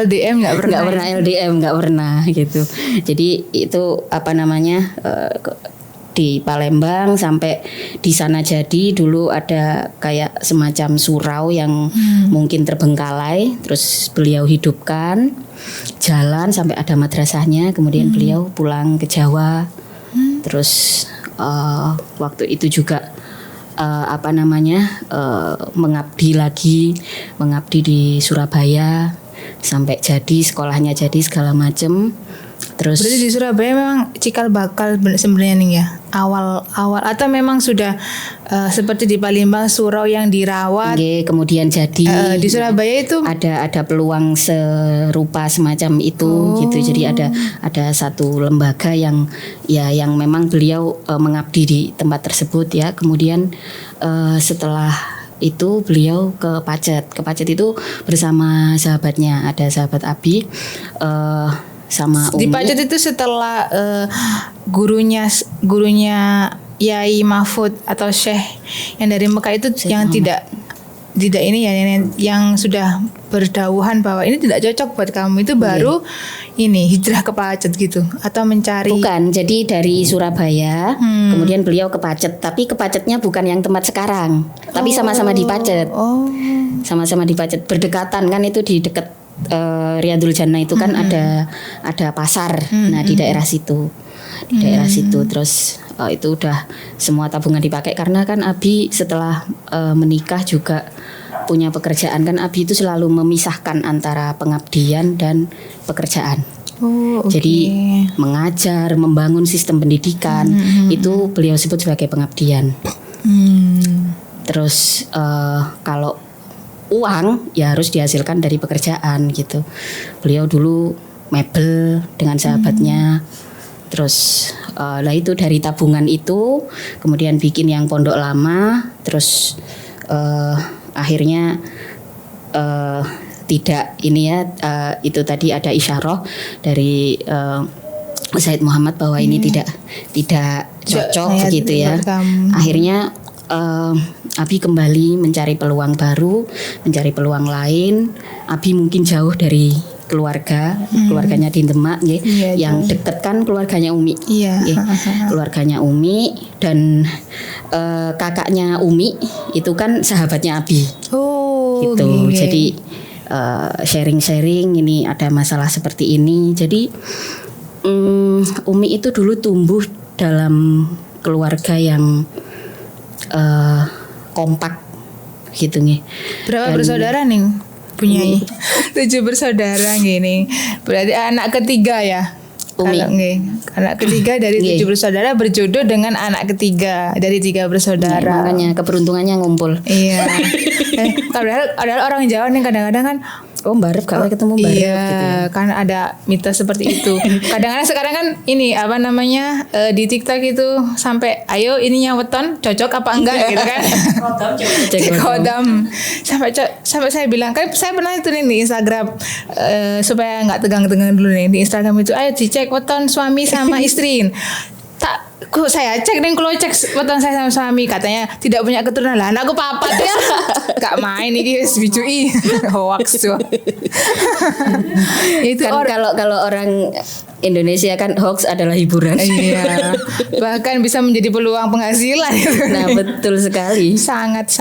[SPEAKER 2] LDM enggak pernah.
[SPEAKER 1] Enggak pernah LDM, enggak pernah gitu. Jadi itu di Palembang sampai di sana. Jadi dulu ada kayak semacam surau yang mungkin terbengkalai, terus beliau hidupkan, jalan sampai ada madrasahnya, kemudian beliau pulang ke Jawa. Terus waktu itu juga mengabdi di Surabaya sampai jadi sekolahnya, jadi segala macam. Terus
[SPEAKER 2] berarti di Surabaya memang cikal bakal sebenarnya nih ya, awal atau memang sudah seperti di Palembang surau yang dirawat.
[SPEAKER 1] Kemudian jadi
[SPEAKER 2] di Surabaya itu
[SPEAKER 1] ada peluang serupa semacam itu gitu. Jadi ada satu lembaga yang memang beliau mengabdi di tempat tersebut ya. Kemudian setelah itu beliau ke Pacet itu bersama sahabatnya, ada sahabat Abi sama Umi.
[SPEAKER 2] Di Pacet itu setelah gurunya Yai Mahfud atau Syekh yang dari Mekah itu Syekh yang Muhammad. tidak ini ya, yang sudah berdauhan bahwa ini tidak cocok buat kamu, itu baru ini hijrah ke Pacet gitu, atau mencari?
[SPEAKER 1] Bukan, jadi dari Surabaya kemudian beliau ke Pacet, tapi ke Pacetnya bukan yang tempat sekarang, tapi sama-sama di Pacet. Sama-sama di Pacet, berdekatan kan, itu di dekat Riyadul Jannah itu kan ada pasar. Nah, di daerah situ. di daerah situ. Terus itu udah semua tabungan dipakai karena kan Abi setelah menikah juga punya pekerjaan kan. Abi itu selalu memisahkan antara pengabdian dan pekerjaan. Jadi mengajar, membangun sistem pendidikan itu beliau sebut sebagai pengabdian. Terus kalau uang ya harus dihasilkan dari pekerjaan gitu. Beliau dulu mebel dengan sahabatnya. Terus lah itu dari tabungan itu kemudian bikin yang pondok lama. Terus akhirnya tidak ini ya itu tadi ada isyarah dari Said Muhammad bahwa ini tidak cocok begitu ya. Akhirnya Abi kembali mencari peluang baru, mencari peluang lain. Abi mungkin jauh dari keluarganya di Demak yang deket kan keluarganya Umi. Keluarganya Umi dan kakaknya Umi itu kan sahabatnya Abi. Gitu. Jadi sharing-sharing ini ada masalah seperti ini. Jadi Umi itu dulu tumbuh dalam keluarga yang kompak gitu nih.
[SPEAKER 2] Berapa bersaudara nih? Punya 7 bersaudara gini. Berarti anak ketiga ya.
[SPEAKER 1] Umi.
[SPEAKER 2] Anak ketiga dari 7 bersaudara berjodoh dengan anak ketiga dari 3 bersaudara.
[SPEAKER 1] Makanya keberuntungannya ngumpul.
[SPEAKER 2] Iya. Padahal orang Jawa nih kadang-kadang kan
[SPEAKER 1] barep kalau ketemu barep
[SPEAKER 2] iya,
[SPEAKER 1] gitu ya.
[SPEAKER 2] Kan ada mitos seperti itu. Kadang-kadang sekarang kan ini apa namanya di TikTok itu sampai ayo ininya weton cocok apa enggak gitu kan. Cek kodam. Sampai saya bilang kan saya pernah itu nih di Instagram supaya enggak tegang-tegang dulu nih di Instagram itu ayo dicek weton suami sama istri. Kok saya cek dan kalau cek weton saya sama suami katanya tidak punya keturunan lah anakku papat ya gak main ini bijui hoax tuh. Itu
[SPEAKER 1] kan kalau orang Indonesia kan hoax adalah hiburan.
[SPEAKER 2] Iya. Bahkan bisa menjadi peluang penghasilan.
[SPEAKER 1] Nah, betul sekali.
[SPEAKER 2] Sangat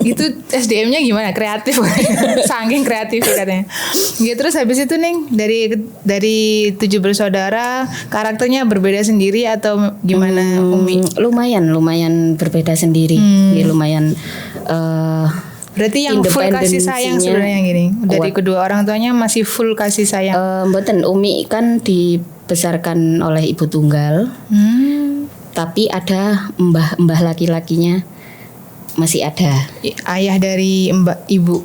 [SPEAKER 2] itu SDM-nya gimana? Kreatif. Saking kreatif katanya. Ya, terus habis itu nih dari 7 bersaudara karakternya berbeda sendiri atau gimana Umi?
[SPEAKER 1] Lumayan berbeda sendiri. Ya, lumayan
[SPEAKER 2] berarti yang full kasih sayang sebenarnya gini. Dari kedua orang tuanya masih full kasih sayang.
[SPEAKER 1] Mboten, Umi kan dibesarkan oleh ibu tunggal. Tapi ada mbah laki-lakinya masih ada.
[SPEAKER 2] Ayah dari ibu.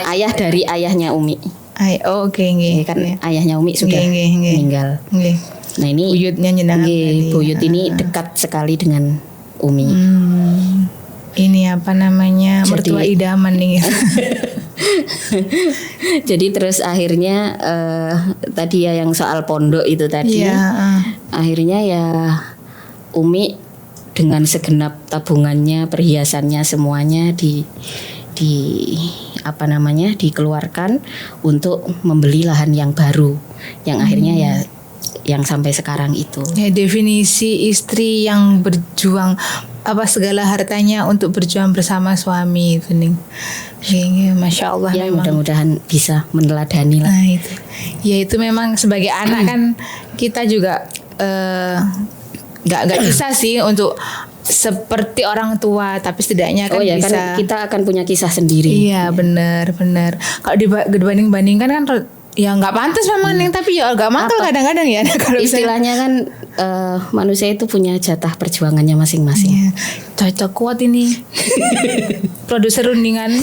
[SPEAKER 1] Ayah dari ayahnya Umi.
[SPEAKER 2] Oke.
[SPEAKER 1] Kan ayahnya Umi sudah meninggal. Nah ini
[SPEAKER 2] buyutnya nyenang.
[SPEAKER 1] Buyut ini dekat sekali dengan Umi.
[SPEAKER 2] Ini apa namanya mertua idaman nih.
[SPEAKER 1] Jadi terus akhirnya tadi ya yang soal pondok itu tadi. Akhirnya ya Umi dengan segenap tabungannya, perhiasannya semuanya dikeluarkan untuk membeli lahan yang baru, yang akhirnya ya yang sampai sekarang itu.
[SPEAKER 2] Ya, definisi istri yang berjuang segala hartanya untuk berjuang bersama suami itu nih. Ya, Masya Allah
[SPEAKER 1] ya,
[SPEAKER 2] memang.
[SPEAKER 1] Mudah-mudahan bisa meneladani lah.
[SPEAKER 2] Nah itu. Ya itu memang sebagai anak kan kita juga gak bisa sih untuk seperti orang tua, tapi setidaknya kan bisa.
[SPEAKER 1] Kan kita akan punya kisah sendiri.
[SPEAKER 2] Iya benar. Kalau dibanding-bandingkan kan ya nggak pantas memang nih, tapi ya agak mangkal kadang-kadang ya. Kalau
[SPEAKER 1] istilahnya kan manusia itu punya jatah perjuangannya masing-masing.
[SPEAKER 2] Iya, cocok kuat ini. Produser rundingan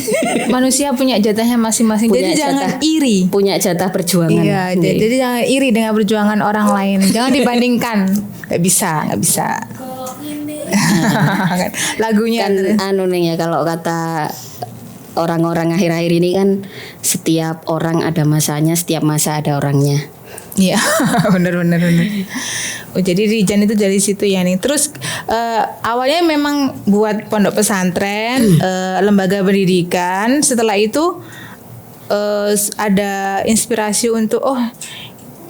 [SPEAKER 2] manusia punya jatahnya masing-masing. Jadi jangan iri.
[SPEAKER 1] Punya jatah perjuangan.
[SPEAKER 2] Iya, jadi jangan iri dengan perjuangan orang lain. Jangan dibandingkan. Nggak bisa. Lagunya
[SPEAKER 1] kan ya kalau kata orang-orang akhir-akhir ini kan setiap orang ada masanya, setiap masa ada orangnya.
[SPEAKER 2] Iya, benar. Jadi Rijan itu dari situ ya nih. Terus awalnya memang buat pondok pesantren, lembaga pendidikan. Setelah itu ada inspirasi untuk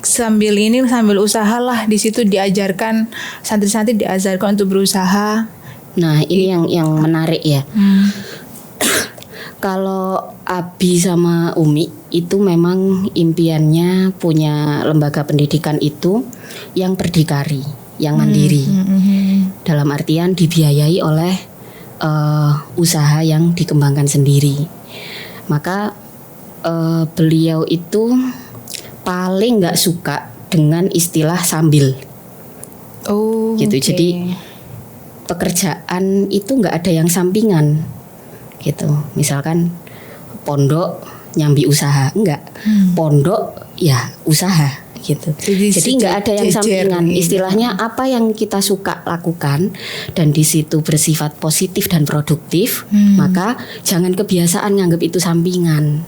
[SPEAKER 2] sambil usahalah di situ diajarkan santri-santri diajarkan untuk berusaha.
[SPEAKER 1] Nah ini yang menarik ya. Kalau Abi sama Umi itu memang impiannya punya lembaga pendidikan itu yang berdikari, yang mandiri. Dalam artian dibiayai oleh usaha yang dikembangkan sendiri. Maka beliau itu paling nggak suka dengan istilah sambil.
[SPEAKER 2] Oh,
[SPEAKER 1] gitu.
[SPEAKER 2] Okay.
[SPEAKER 1] Jadi pekerjaan itu nggak ada yang sampingan. Gitu. Misalkan pondok nyambi usaha, enggak. Pondok ya usaha gitu. Jadi nggak ada yang sampingan. Istilahnya apa yang kita suka lakukan dan di situ bersifat positif dan produktif, maka jangan kebiasaan nganggap itu sampingan.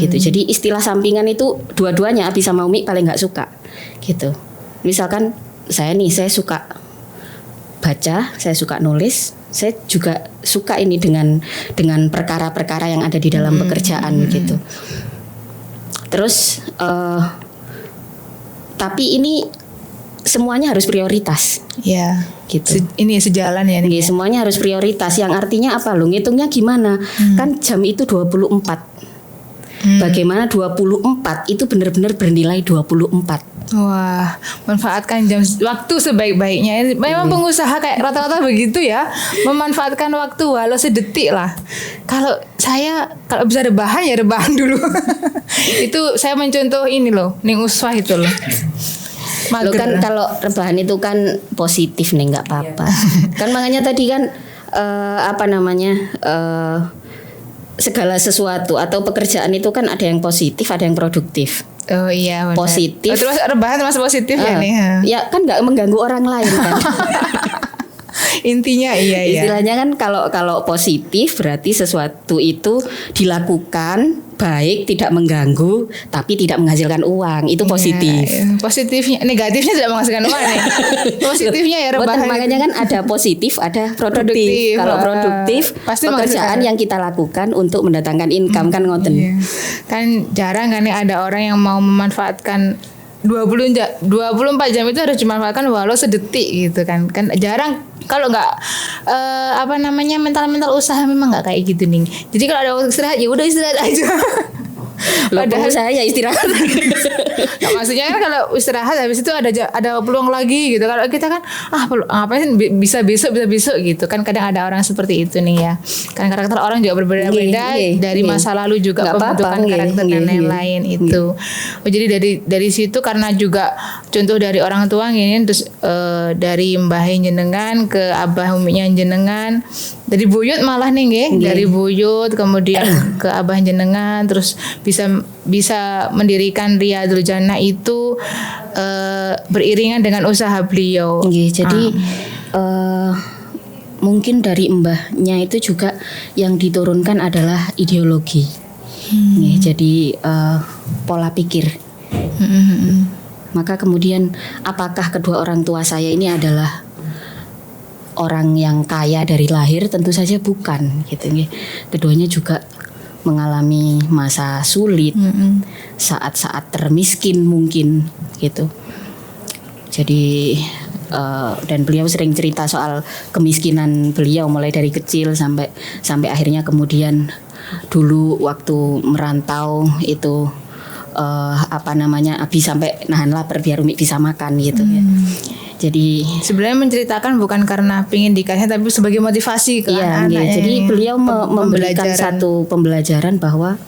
[SPEAKER 1] Gitu. Jadi istilah sampingan itu dua-duanya Abi sama Umi paling nggak suka. Gitu. Misalkan saya suka baca, saya suka nulis, saya juga suka ini dengan perkara-perkara yang ada di dalam pekerjaan gitu. Terus tapi ini semuanya harus prioritas.
[SPEAKER 2] Ya.
[SPEAKER 1] Gitu.
[SPEAKER 2] Ini sejalan ya.
[SPEAKER 1] Nih, semuanya harus prioritas. Yang artinya apa? Lo ngitungnya gimana? Kan jam itu 24. Bagaimana 24 itu benar-benar bernilai 24.
[SPEAKER 2] Wah, manfaatkan waktu sebaik-baiknya. Memang pengusaha kayak rata-rata begitu ya, memanfaatkan waktu walau sedetik lah. Kalau saya kalau bisa rebahan ya rebahan dulu. Itu saya mencontoh ini loh, ning uswah itu loh.
[SPEAKER 1] Lo kan kalau rebahan itu kan positif nih, nggak apa-apa. Kan makanya tadi kan segala sesuatu atau pekerjaan itu kan ada yang positif, ada yang produktif.
[SPEAKER 2] Oh iya benar.
[SPEAKER 1] Positif.
[SPEAKER 2] Terus rebahan termasuk positif ya nih.
[SPEAKER 1] Ya kan nggak mengganggu orang lain kan.
[SPEAKER 2] Intinya iya.
[SPEAKER 1] Istilahnya kan kalau positif berarti sesuatu itu dilakukan baik, tidak mengganggu, tapi tidak menghasilkan uang. Itu positif.
[SPEAKER 2] Iya. Positifnya, negatifnya tidak menghasilkan uang nih. Positifnya ya rebahan.
[SPEAKER 1] Makanya kan ada positif, ada produktif. Kalau produktif pasti pekerjaan yang kita lakukan untuk mendatangkan income kan ngoten.
[SPEAKER 2] Iya. Kan jarang kan nih ada orang yang mau memanfaatkan 24 jam itu harus dimanfaatkan walau sedetik gitu kan jarang. Kalau nggak mental usaha memang nggak kayak gitu nih. Jadi kalau ada waktu istirahat ya udah istirahat aja.
[SPEAKER 1] Padahal saya istirahat.
[SPEAKER 2] Nah, maksudnya kan kalau istirahat habis itu ada peluang lagi gitu. Kalau kita kan ngapain bisa besok gitu kan kadang ada orang seperti itu nih ya. Kan karakter orang juga berbeda-beda dari masa lalu juga pembentukan karakter dan lain-lain itu. Oh, jadi dari situ karena juga contoh dari orang tua gini terus dari mbah jenengan ke abah uminya jenengan. Dari buyut malah nih nggih, dari buyut kemudian ke abah jenengan terus bisa mendirikan Riyadul Jannah itu beriringan dengan usaha beliau.
[SPEAKER 1] Jadi mungkin dari mbahnya itu juga yang diturunkan adalah ideologi. Jadi pola pikir. Maka kemudian apakah kedua orang tua saya ini adalah orang yang kaya dari lahir? Tentu saja bukan gitu. Keduanya juga mengalami masa sulit, saat-saat termiskin mungkin gitu. Jadi dan beliau sering cerita soal kemiskinan beliau mulai dari kecil sampai akhirnya kemudian dulu waktu merantau itu Abi sampai nahan lapar biar Umi bisa makan gitu ya. Jadi
[SPEAKER 2] sebenarnya menceritakan bukan karena pingin dikasih tapi sebagai motivasi ke anak-anaknya.
[SPEAKER 1] Jadi beliau memberikan satu pembelajaran bahwa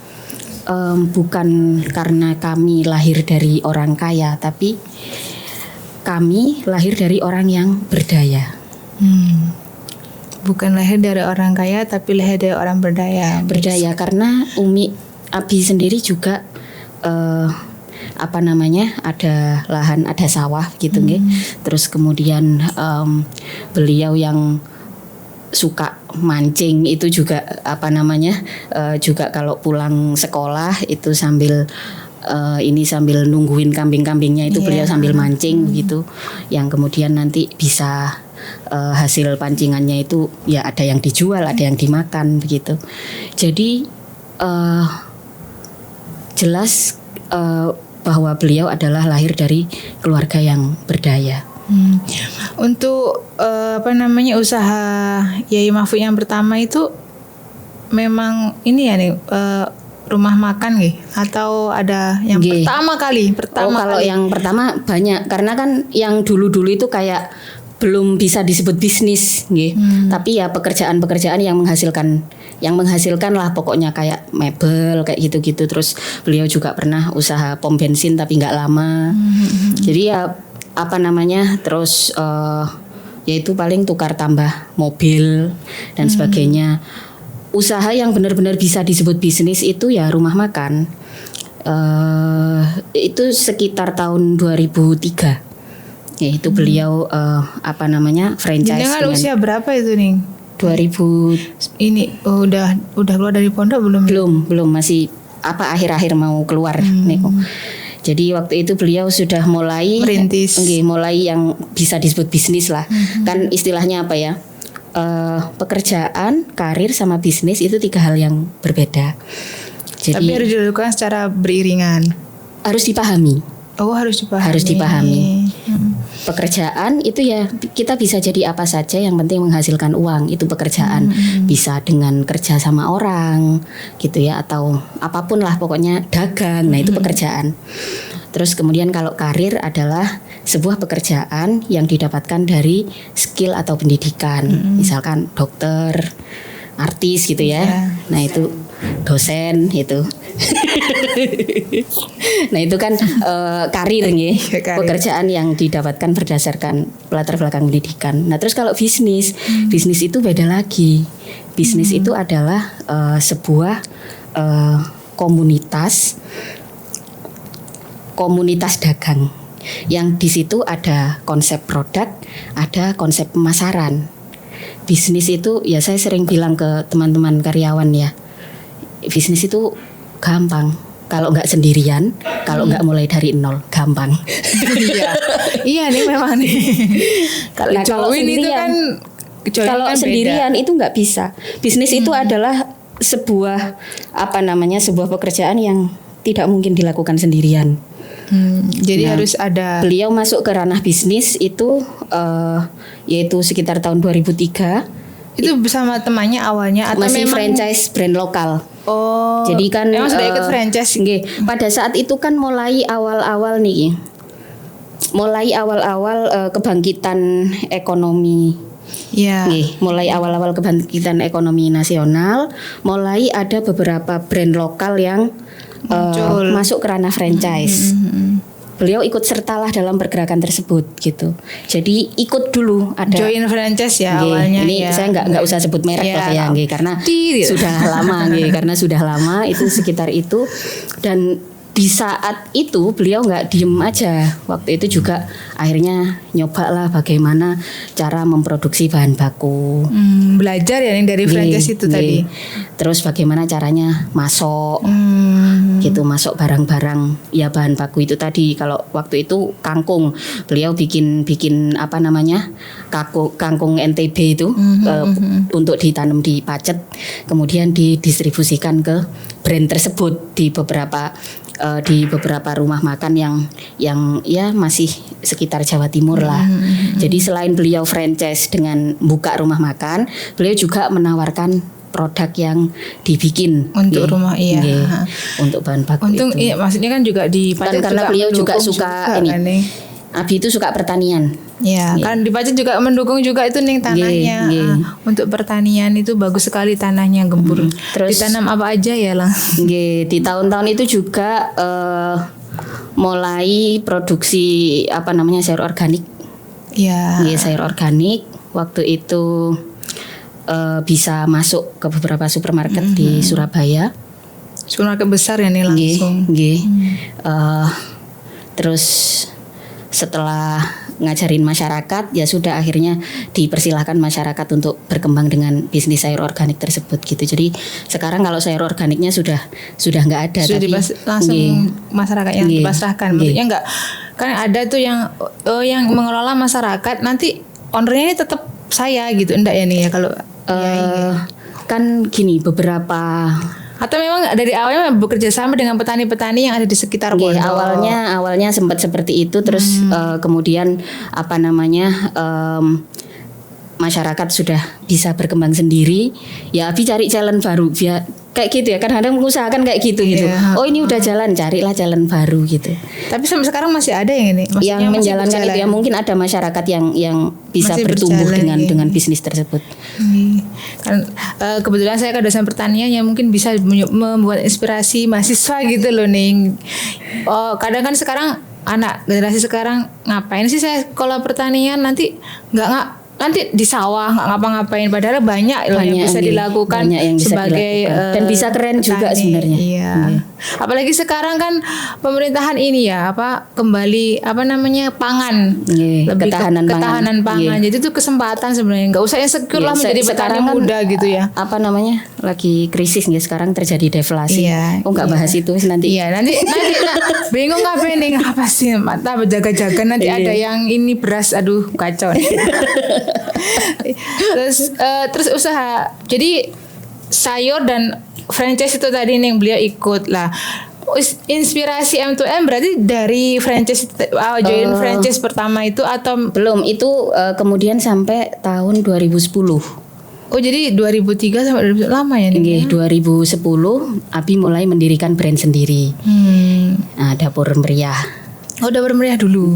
[SPEAKER 1] bukan karena kami lahir dari orang kaya, tapi kami lahir dari orang yang berdaya.
[SPEAKER 2] Bukan lahir dari orang kaya, tapi lahir dari orang berdaya.
[SPEAKER 1] Berdaya karena Abi sendiri juga ada lahan, ada sawah gitu nggih. Terus kemudian beliau yang suka mancing itu juga juga kalau pulang sekolah itu sambil nungguin kambing-kambingnya itu beliau sambil mancing gitu. Yang kemudian nanti bisa hasil pancingannya itu ya ada yang dijual, ada yang dimakan begitu. Jadi jelas bahwa beliau adalah lahir dari keluarga yang berdaya.
[SPEAKER 2] Untuk usaha Yai Mahfud yang pertama itu memang ini ya nih rumah makan nih atau ada yang pertama kali?
[SPEAKER 1] Kalau yang pertama banyak, karena kan yang dulu-dulu itu kayak belum bisa disebut bisnis nggih. Tapi ya pekerjaan-pekerjaan yang menghasilkan lah pokoknya, kayak mebel kayak gitu-gitu. Terus beliau juga pernah usaha pom bensin tapi nggak lama. Jadi ya terus yaitu paling tukar tambah mobil dan sebagainya. Usaha yang benar-benar bisa disebut bisnis itu ya rumah makan. Itu sekitar tahun 2003. Ya, itu beliau franchise.
[SPEAKER 2] Dengan usia berapa itu nih?
[SPEAKER 1] 2000
[SPEAKER 2] ini udah keluar dari pondok belum?
[SPEAKER 1] Belum, masih akhir-akhir mau keluar nih. Jadi waktu itu beliau sudah mulai
[SPEAKER 2] merintis,
[SPEAKER 1] mulai yang bisa disebut bisnis lah. Kan istilahnya apa ya? Pekerjaan, karir sama bisnis itu 3 hal yang berbeda. Jadi
[SPEAKER 2] tapi harus dilakukan secara beriringan.
[SPEAKER 1] Harus dipahami.
[SPEAKER 2] Harus dipahami.
[SPEAKER 1] Harus dipahami. Pekerjaan itu ya kita bisa jadi apa saja yang penting menghasilkan uang, itu pekerjaan. Bisa dengan kerja sama orang gitu ya, atau apapun lah pokoknya dagang. Nah, itu pekerjaan. Terus kemudian kalau karir adalah sebuah pekerjaan yang didapatkan dari skill atau pendidikan. Misalkan dokter, artis gitu ya. Nah, itu dosen itu. Nah, itu kan karir nih, pekerjaan yang didapatkan berdasarkan latar belakang pendidikan. Nah, terus kalau bisnis itu beda lagi. Bisnis itu adalah sebuah komunitas dagang yang di situ ada konsep produk, ada konsep pemasaran. Bisnis itu ya saya sering bilang ke teman-teman karyawan ya, bisnis itu gampang kalau nggak sendirian, kalau nggak mulai dari nol, gampang.
[SPEAKER 2] Iya nih memang nih.
[SPEAKER 1] Kalau sendirian, sendirian itu nggak bisa. Bisnis itu adalah sebuah sebuah pekerjaan yang tidak mungkin dilakukan sendirian.
[SPEAKER 2] Jadi harus ada.
[SPEAKER 1] Beliau masuk ke ranah bisnis itu yaitu sekitar tahun 2003.
[SPEAKER 2] Itu bersama temannya awalnya atau
[SPEAKER 1] masih
[SPEAKER 2] memang
[SPEAKER 1] franchise brand lokal. Jadi kan
[SPEAKER 2] memang sudah ikut franchise.
[SPEAKER 1] Pada saat itu kan mulai awal-awal kebangkitan ekonomi.
[SPEAKER 2] Ya.
[SPEAKER 1] Mulai awal-awal kebangkitan ekonomi nasional, mulai ada beberapa brand lokal yang masuk ke ranah franchise. Beliau ikut sertalah dalam pergerakan tersebut gitu. Jadi ikut dulu ada
[SPEAKER 2] join franchise ya awalnya.
[SPEAKER 1] Ini saya nggak usah sebut merek lah ya, karena sudah lama itu sekitar itu. Dan di saat itu beliau nggak diem aja. Waktu itu juga akhirnya nyoba lah bagaimana cara memproduksi bahan baku.
[SPEAKER 2] Belajar ya dari franchise itu tadi.
[SPEAKER 1] Terus bagaimana caranya masuk, gitu, masuk barang-barang ya bahan baku itu tadi. Kalau waktu itu kangkung, beliau bikin kangkung NTB itu untuk ditanam di Pacet, kemudian didistribusikan ke brand tersebut di beberapa rumah makan yang ya masih sekitar Jawa Timur lah. Jadi selain beliau franchise dengan buka rumah makan, beliau juga menawarkan produk yang dibikin
[SPEAKER 2] untuk rumah
[SPEAKER 1] untuk bahan baku itu.
[SPEAKER 2] Maksudnya kan juga di Pacet
[SPEAKER 1] karena beliau juga suka ini. Abi itu suka pertanian.
[SPEAKER 2] Kan di Pacet juga mendukung juga itu nih tanahnya. Untuk pertanian itu bagus sekali tanahnya, gembur. Terus ditanam apa aja ya lah.
[SPEAKER 1] Di tahun-tahun itu juga mulai produksi sayur organik. Sayur organik waktu itu bisa masuk ke beberapa supermarket di Surabaya.
[SPEAKER 2] Supermarket besar ya nih langsung.
[SPEAKER 1] Terus setelah ngajarin masyarakat ya sudah akhirnya dipersilahkan masyarakat untuk berkembang dengan bisnis sayur organik tersebut gitu. Jadi sekarang kalau sayur organiknya sudah nggak ada,
[SPEAKER 2] sudah langsung masyarakat yang dipasrahkan. Maksudnya nggak, kan ada tuh yang mengelola masyarakat, nanti ownernya ini tetap saya gitu, enggak ya nih ya kalau
[SPEAKER 1] kan gini beberapa.
[SPEAKER 2] Atau memang dari awalnya bekerja sama dengan petani-petani yang ada di sekitar pondok?
[SPEAKER 1] Awalnya sempat seperti itu, terus kemudian masyarakat sudah bisa berkembang sendiri, ya Abi cari challenge baru. Kayak gitu ya, kadang-kadang mengusahakan kayak gitu gitu. Oh ini udah jalan, carilah jalan baru gitu.
[SPEAKER 2] Tapi sampai sekarang masih ada yang ini,
[SPEAKER 1] yang menjalankan itu ya, mungkin ada masyarakat yang bisa masih bertumbuh dengan bisnis tersebut.
[SPEAKER 2] Kan kebetulan saya kan dosen pertanian yang mungkin bisa membuat inspirasi mahasiswa gitu loh nih. Oh kadang kan sekarang anak generasi sekarang ngapain sih saya sekolah pertanian, nanti nanti di sawah nggak ngapa-ngapain, padahal banyak loh yang bisa dilakukan
[SPEAKER 1] yang bisa
[SPEAKER 2] sebagai
[SPEAKER 1] dilakukan. Dan bisa keren petani juga sebenarnya.
[SPEAKER 2] Iya. Apalagi sekarang kan pemerintahan ini ya kembali pangan, lebih ketahanan pangan. Jadi itu kesempatan sebenarnya, nggak usah insecure lah menjadi petani muda gitu ya.
[SPEAKER 1] Lagi krisis nih sekarang, terjadi deflasi. Nggak bahas itu nanti.
[SPEAKER 2] Iya nanti bingung ngapain nih, apa sih mata berjaga-jaga nanti ada yang ini beras, aduh kacau. terus usaha jadi sayur dan franchise itu tadi nih yang beliau ikut lah. Inspirasi M2M berarti dari franchise join franchise pertama itu atau
[SPEAKER 1] belum? Itu kemudian sampai tahun 2010.
[SPEAKER 2] Oh jadi 2003 sampai 2000 lama ya nih?
[SPEAKER 1] 2010 Abi mulai mendirikan brand sendiri. Nah, Dapur Meriah.
[SPEAKER 2] Oh Dapur Meriah dulu.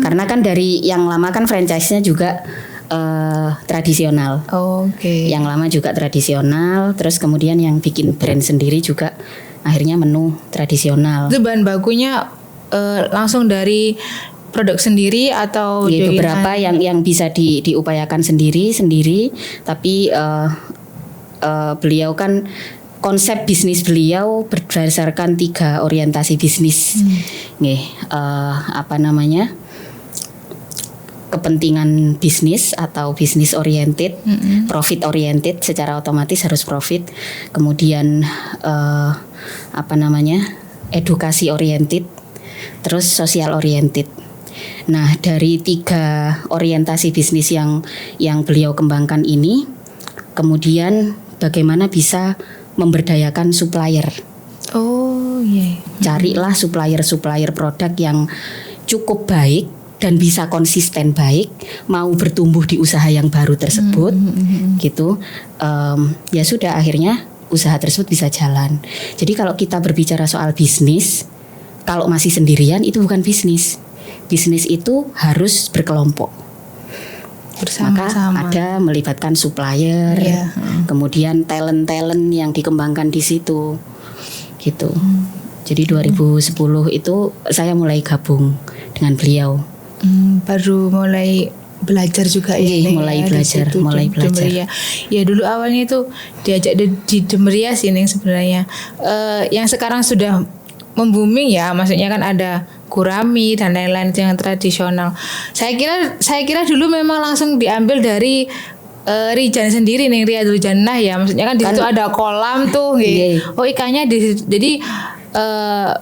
[SPEAKER 1] Karena kan dari yang lama kan franchise-nya juga tradisional.
[SPEAKER 2] Oke.
[SPEAKER 1] Yang lama juga tradisional, terus kemudian yang bikin brand sendiri juga akhirnya menu tradisional.
[SPEAKER 2] Itu bahan bakunya langsung dari produk sendiri atau
[SPEAKER 1] beberapa yang bisa diupayakan sendiri, tapi beliau kan konsep bisnis beliau berdasarkan 3 orientasi bisnis. Kepentingan bisnis atau business oriented, profit oriented, secara otomatis harus profit. Kemudian edukasi oriented, terus sosial oriented. Nah, dari 3 orientasi bisnis yang beliau kembangkan ini, kemudian bagaimana bisa memberdayakan supplier. Carilah supplier produk yang cukup baik dan bisa konsisten baik, mau bertumbuh di usaha yang baru tersebut, gitu. Ya sudah, akhirnya usaha tersebut bisa jalan. Jadi kalau kita berbicara soal bisnis, kalau masih sendirian itu bukan bisnis. Bisnis itu harus berkelompok. Maka ada melibatkan supplier, kemudian talent yang dikembangkan di situ, gitu. Jadi 2010 itu saya mulai gabung dengan beliau.
[SPEAKER 2] Baru mulai belajar juga
[SPEAKER 1] mulai belajar.
[SPEAKER 2] Ya dulu awalnya itu diajak di Demeria sih Neng sebenarnya. Yang sekarang sudah membooming ya, maksudnya kan ada gurami dan lain-lain yang tradisional. Saya kira dulu memang langsung diambil dari Rijan sendiri nih, Riyadul Jannah ya. Maksudnya kan di situ ada kolam tuh. Oh ikannya jadi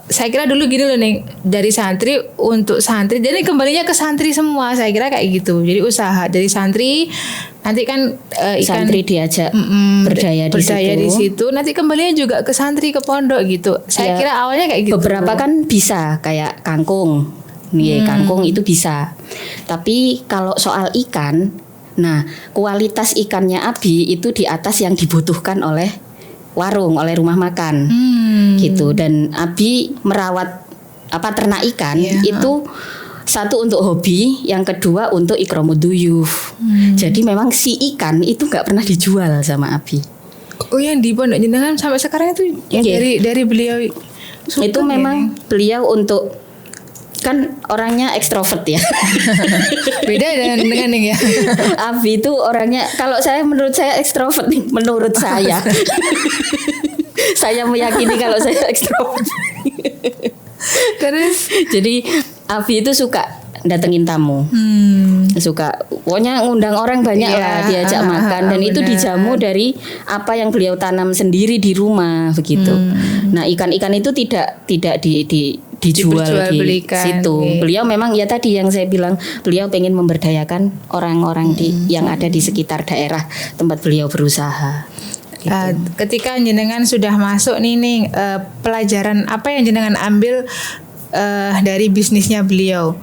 [SPEAKER 2] saya kira dulu gini loh nih, dari santri untuk santri. Jadi kembalinya ke santri semua. Saya kira kayak gitu. Jadi usaha dari santri, nanti kan ikan
[SPEAKER 1] santri diajak berdaya
[SPEAKER 2] di situ. Nanti kembalinya juga ke santri, ke pondok gitu. Saya kira awalnya kayak gitu.
[SPEAKER 1] Beberapa kan bisa kayak kangkung. Kangkung itu bisa. Tapi kalau soal ikan, nah kualitas ikannya Abi itu di atas yang dibutuhkan oleh warung, oleh rumah makan, gitu. Dan Abi merawat ternak ikan itu satu untuk hobi, yang kedua untuk ikromuduyuf. Jadi memang si ikan itu nggak pernah dijual sama Abi.
[SPEAKER 2] Oh yang di Pondok Jenengan sampai sekarang itu yang dari beliau
[SPEAKER 1] itu memang beliau untuk, kan orangnya ekstrovert ya.
[SPEAKER 2] Beda dengan ya.
[SPEAKER 1] Abi itu orangnya, menurut saya ekstrovert nih, menurut saya. Saya meyakini kalau saya ekstrovert.
[SPEAKER 2] Terus
[SPEAKER 1] jadi Abi itu suka datengin tamu. Suka pokoknya ngundang orang banyak lah, diajak makan, dan itu dijamu dari apa yang beliau tanam sendiri di rumah begitu. Nah, ikan-ikan itu tidak dijual di situ. Beliau memang ya tadi yang saya bilang, beliau pengen memberdayakan orang-orang yang ada di sekitar daerah tempat beliau berusaha. Gitu.
[SPEAKER 2] Ketika jenengan sudah masuk nih pelajaran apa yang jenengan ambil dari bisnisnya beliau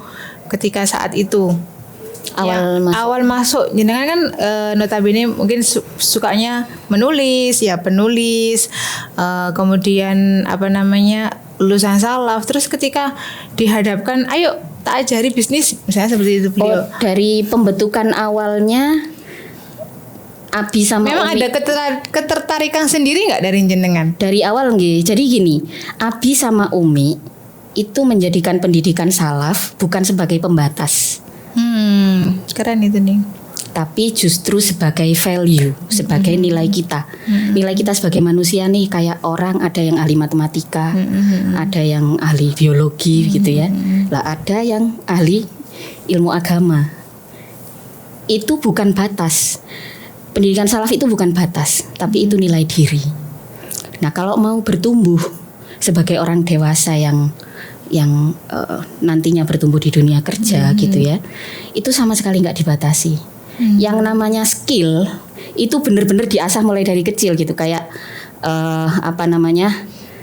[SPEAKER 2] ketika saat itu? awal masuk jenengan kan notabene mungkin sukanya menulis, ya penulis, kemudian lulusan salaf, terus ketika dihadapkan ayo tak ajari bisnis misalnya seperti itu beliau.
[SPEAKER 1] Dari pembentukan awalnya Abi sama
[SPEAKER 2] memang
[SPEAKER 1] Umi,
[SPEAKER 2] ada ketertarikan sendiri nggak dari jenengan?
[SPEAKER 1] Dari awal nggih. Jadi gini, Abi sama Umi itu menjadikan pendidikan salaf bukan sebagai pembatas.
[SPEAKER 2] Keren itu nih.
[SPEAKER 1] Tapi justru sebagai value, sebagai nilai kita. Nilai kita sebagai manusia nih, kayak orang ada yang ahli matematika, ada yang ahli biologi gitu ya. Lah ada yang ahli ilmu agama. Itu bukan batas. Pendidikan salaf itu bukan batas, tapi itu nilai diri. Nah, kalau mau bertumbuh sebagai orang dewasa yang nantinya bertumbuh di dunia kerja gitu ya, itu sama sekali nggak dibatasi. Yang namanya skill itu benar-benar diasah mulai dari kecil gitu, kayak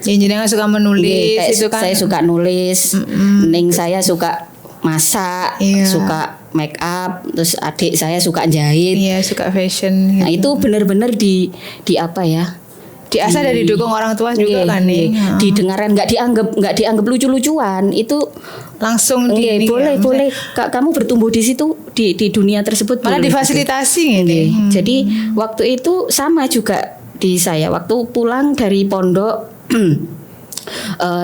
[SPEAKER 2] ya jenengan suka menulis, itu kan
[SPEAKER 1] saya suka nulis, Neng saya suka masak, suka make up, terus adik saya suka jahit,
[SPEAKER 2] suka fashion gitu.
[SPEAKER 1] Nah itu benar-benar di apa ya,
[SPEAKER 2] diasah dari didukung orang tua juga kan nih.
[SPEAKER 1] Didengaran, nggak dianggap lucu-lucuan, itu
[SPEAKER 2] langsung
[SPEAKER 1] boleh kamu bertumbuh di situ, di dunia tersebut
[SPEAKER 2] malah difasilitasi gitu.
[SPEAKER 1] Jadi waktu itu sama juga di saya waktu pulang dari pondok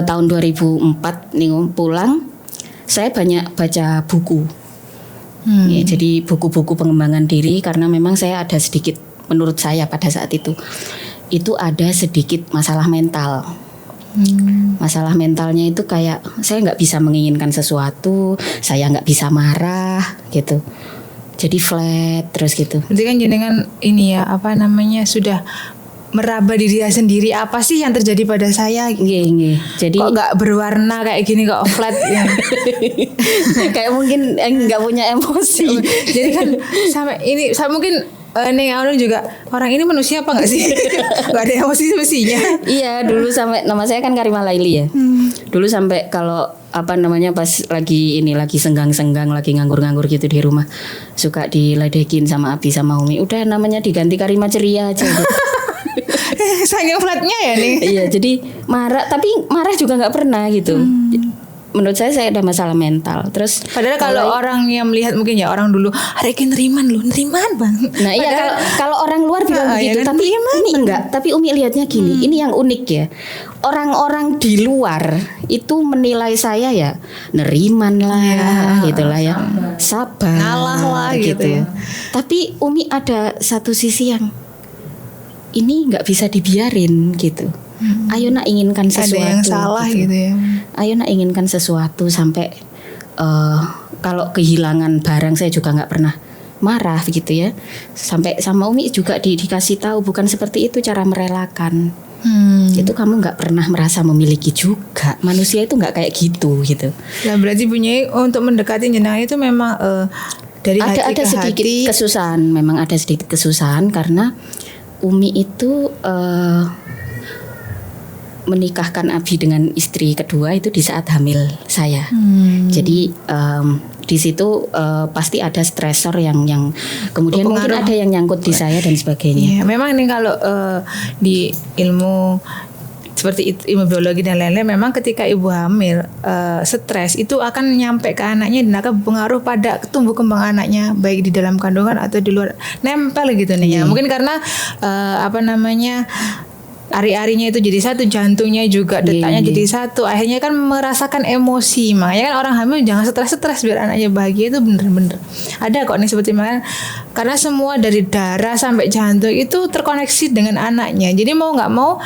[SPEAKER 1] tahun 2004 nih pulang, saya banyak baca buku. Ya, jadi buku-buku pengembangan diri, karena memang saya ada sedikit, menurut saya pada saat itu ada sedikit masalah mental. Masalah mentalnya itu kayak saya nggak bisa menginginkan sesuatu, saya nggak bisa marah gitu, jadi flat terus gitu.
[SPEAKER 2] Berarti kan jenengan ini ya sudah meraba diri sendiri, apa sih yang terjadi pada saya?
[SPEAKER 1] Jadi
[SPEAKER 2] kok nggak berwarna kayak gini, kok flat ya?
[SPEAKER 1] Kayak mungkin nggak punya emosi.
[SPEAKER 2] Jadi kan saya mungkin Neng Aulun juga, orang ini manusia apa nggak sih? Gak ada emosi mestinya.
[SPEAKER 1] Iya, dulu sampai, nama saya kan Karimah Laili ya. Dulu sampai kalau pas lagi senggang-senggang, lagi nganggur-nganggur gitu di rumah, suka diledekin sama Abi sama Umi. Udah namanya diganti Karimah Ceria aja gitu.
[SPEAKER 2] Saking flatnya ya nih.
[SPEAKER 1] Iya, jadi marah, tapi marah juga nggak pernah gitu. Menurut saya ada masalah mental. Terus
[SPEAKER 2] padahal kalau orang yang melihat mungkin ya orang dulu, hari ini neriman bang.
[SPEAKER 1] Nah iya, kalau orang luar bilang begitu, tapi Umi enggak. Tapi Umi lihatnya gini, ini yang unik ya. Orang-orang di luar itu menilai saya ya neriman lah, gitulah ya, sabar,
[SPEAKER 2] ngalah lah gitu ya.
[SPEAKER 1] Tapi Umi ada satu sisi yang ini nggak bisa dibiarin gitu. Ayo nak inginkan sesuatu.
[SPEAKER 2] Ada yang salah gitu ya.
[SPEAKER 1] Ayo nak inginkan sesuatu sampai kalau kehilangan barang saya juga nggak pernah marah gitu ya. Sampai sama Umi juga dikasih tahu bukan seperti itu cara merelakan. Itu kamu nggak pernah merasa memiliki juga. Manusia itu nggak kayak gitu.
[SPEAKER 2] Nah berarti punya untuk mendekati jenengan itu memang dari hati ke
[SPEAKER 1] sedikit
[SPEAKER 2] hati.
[SPEAKER 1] Kesusahan, memang ada sedikit kesusahan karena Umi itu menikahkan Abi dengan istri kedua itu di saat hamil saya. Jadi di situ pasti ada stresor yang kemudian mungkin ada yang nyangkut di saya dan sebagainya.
[SPEAKER 2] Ya, memang nih kalau di ilmu seperti ilmu biologi dan lain-lain, memang ketika ibu hamil stres itu akan nyampe ke anaknya dan akan berpengaruh pada tumbuh kembang anaknya, baik di dalam kandungan atau di luar, nempel gitu nih ya. Mungkin karena ari-arinya itu jadi satu, jantungnya juga detaknya jadi satu, akhirnya kan merasakan emosi. Makanya kan orang hamil jangan stres biar anaknya bahagia, itu bener-bener ada kok nih seperti makanya, karena semua dari darah sampai jantung itu terkoneksi dengan anaknya. Jadi mau nggak mau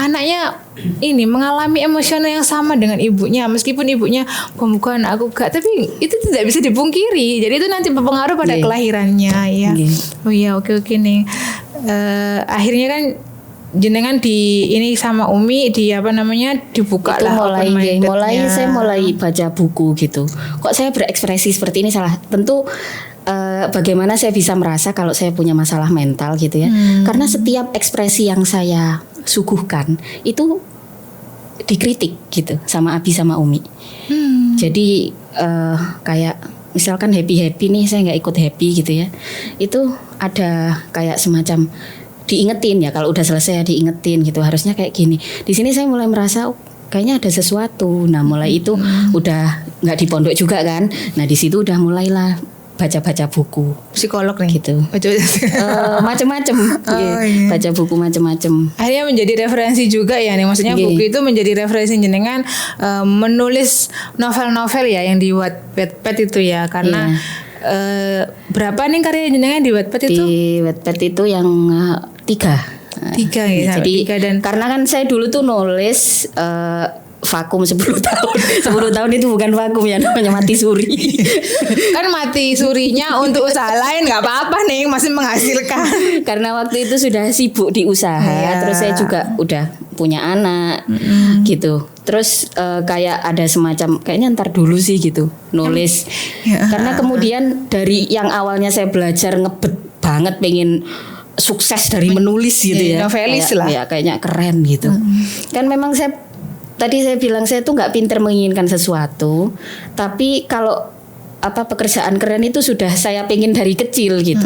[SPEAKER 2] anaknya ini mengalami emosional yang sama dengan ibunya, meskipun ibunya bukan aku gak, tapi itu tidak bisa dipungkiri. Jadi itu nanti berpengaruh pada kelahirannya ya. Oh iya, oke nih. Akhirnya kan jenengan di ini sama Umi dibuka
[SPEAKER 1] itu
[SPEAKER 2] lah
[SPEAKER 1] saya mulai baca buku gitu. Kok saya berekspresi seperti ini salah? Tentu bagaimana saya bisa merasa kalau saya punya masalah mental gitu ya. Karena setiap ekspresi yang saya suguhkan itu dikritik gitu sama Abi sama Umi. Jadi kayak misalkan happy nih, saya nggak ikut happy gitu ya, itu ada kayak semacam diingetin ya, kalau udah selesai ya diingetin gitu, harusnya kayak gini. Di sini saya mulai merasa kayaknya ada sesuatu. Nah mulai itu udah nggak di pondok juga kan. Nah di situ udah mulailah baca-baca buku
[SPEAKER 2] psikolog nih
[SPEAKER 1] gitu. Macem-macem.
[SPEAKER 2] Iya.
[SPEAKER 1] Baca buku macem-macem.
[SPEAKER 2] Akhirnya menjadi referensi juga ya nih. Maksudnya buku itu menjadi referensi jenengan menulis novel-novel ya yang di Wattpad itu ya. Karena berapa nih karya jenengan di Wattpad itu?
[SPEAKER 1] Di Wattpad itu yang 3.
[SPEAKER 2] 3 ya.
[SPEAKER 1] Jadi
[SPEAKER 2] 3 dan
[SPEAKER 1] karena kan saya dulu tuh nulis vakum 10 tahun. 10 tahun itu bukan vakum ya, namanya mati suri.
[SPEAKER 2] kan mati surinya untuk usaha lain nggak apa-apa nih, masih menghasilkan.
[SPEAKER 1] Karena waktu itu sudah sibuk di usaha, terus saya juga udah punya anak gitu. Terus kayak ada semacam kayaknya ntar dulu sih gitu nulis. Karena kemudian dari yang awalnya saya belajar ngebet banget pengen sukses dari menulis gitu ya,
[SPEAKER 2] novelis lah
[SPEAKER 1] ya, kayaknya keren gitu. Kan memang tadi saya bilang saya tuh nggak pinter menginginkan sesuatu, tapi kalau pekerjaan keren itu sudah saya pengen dari kecil gitu.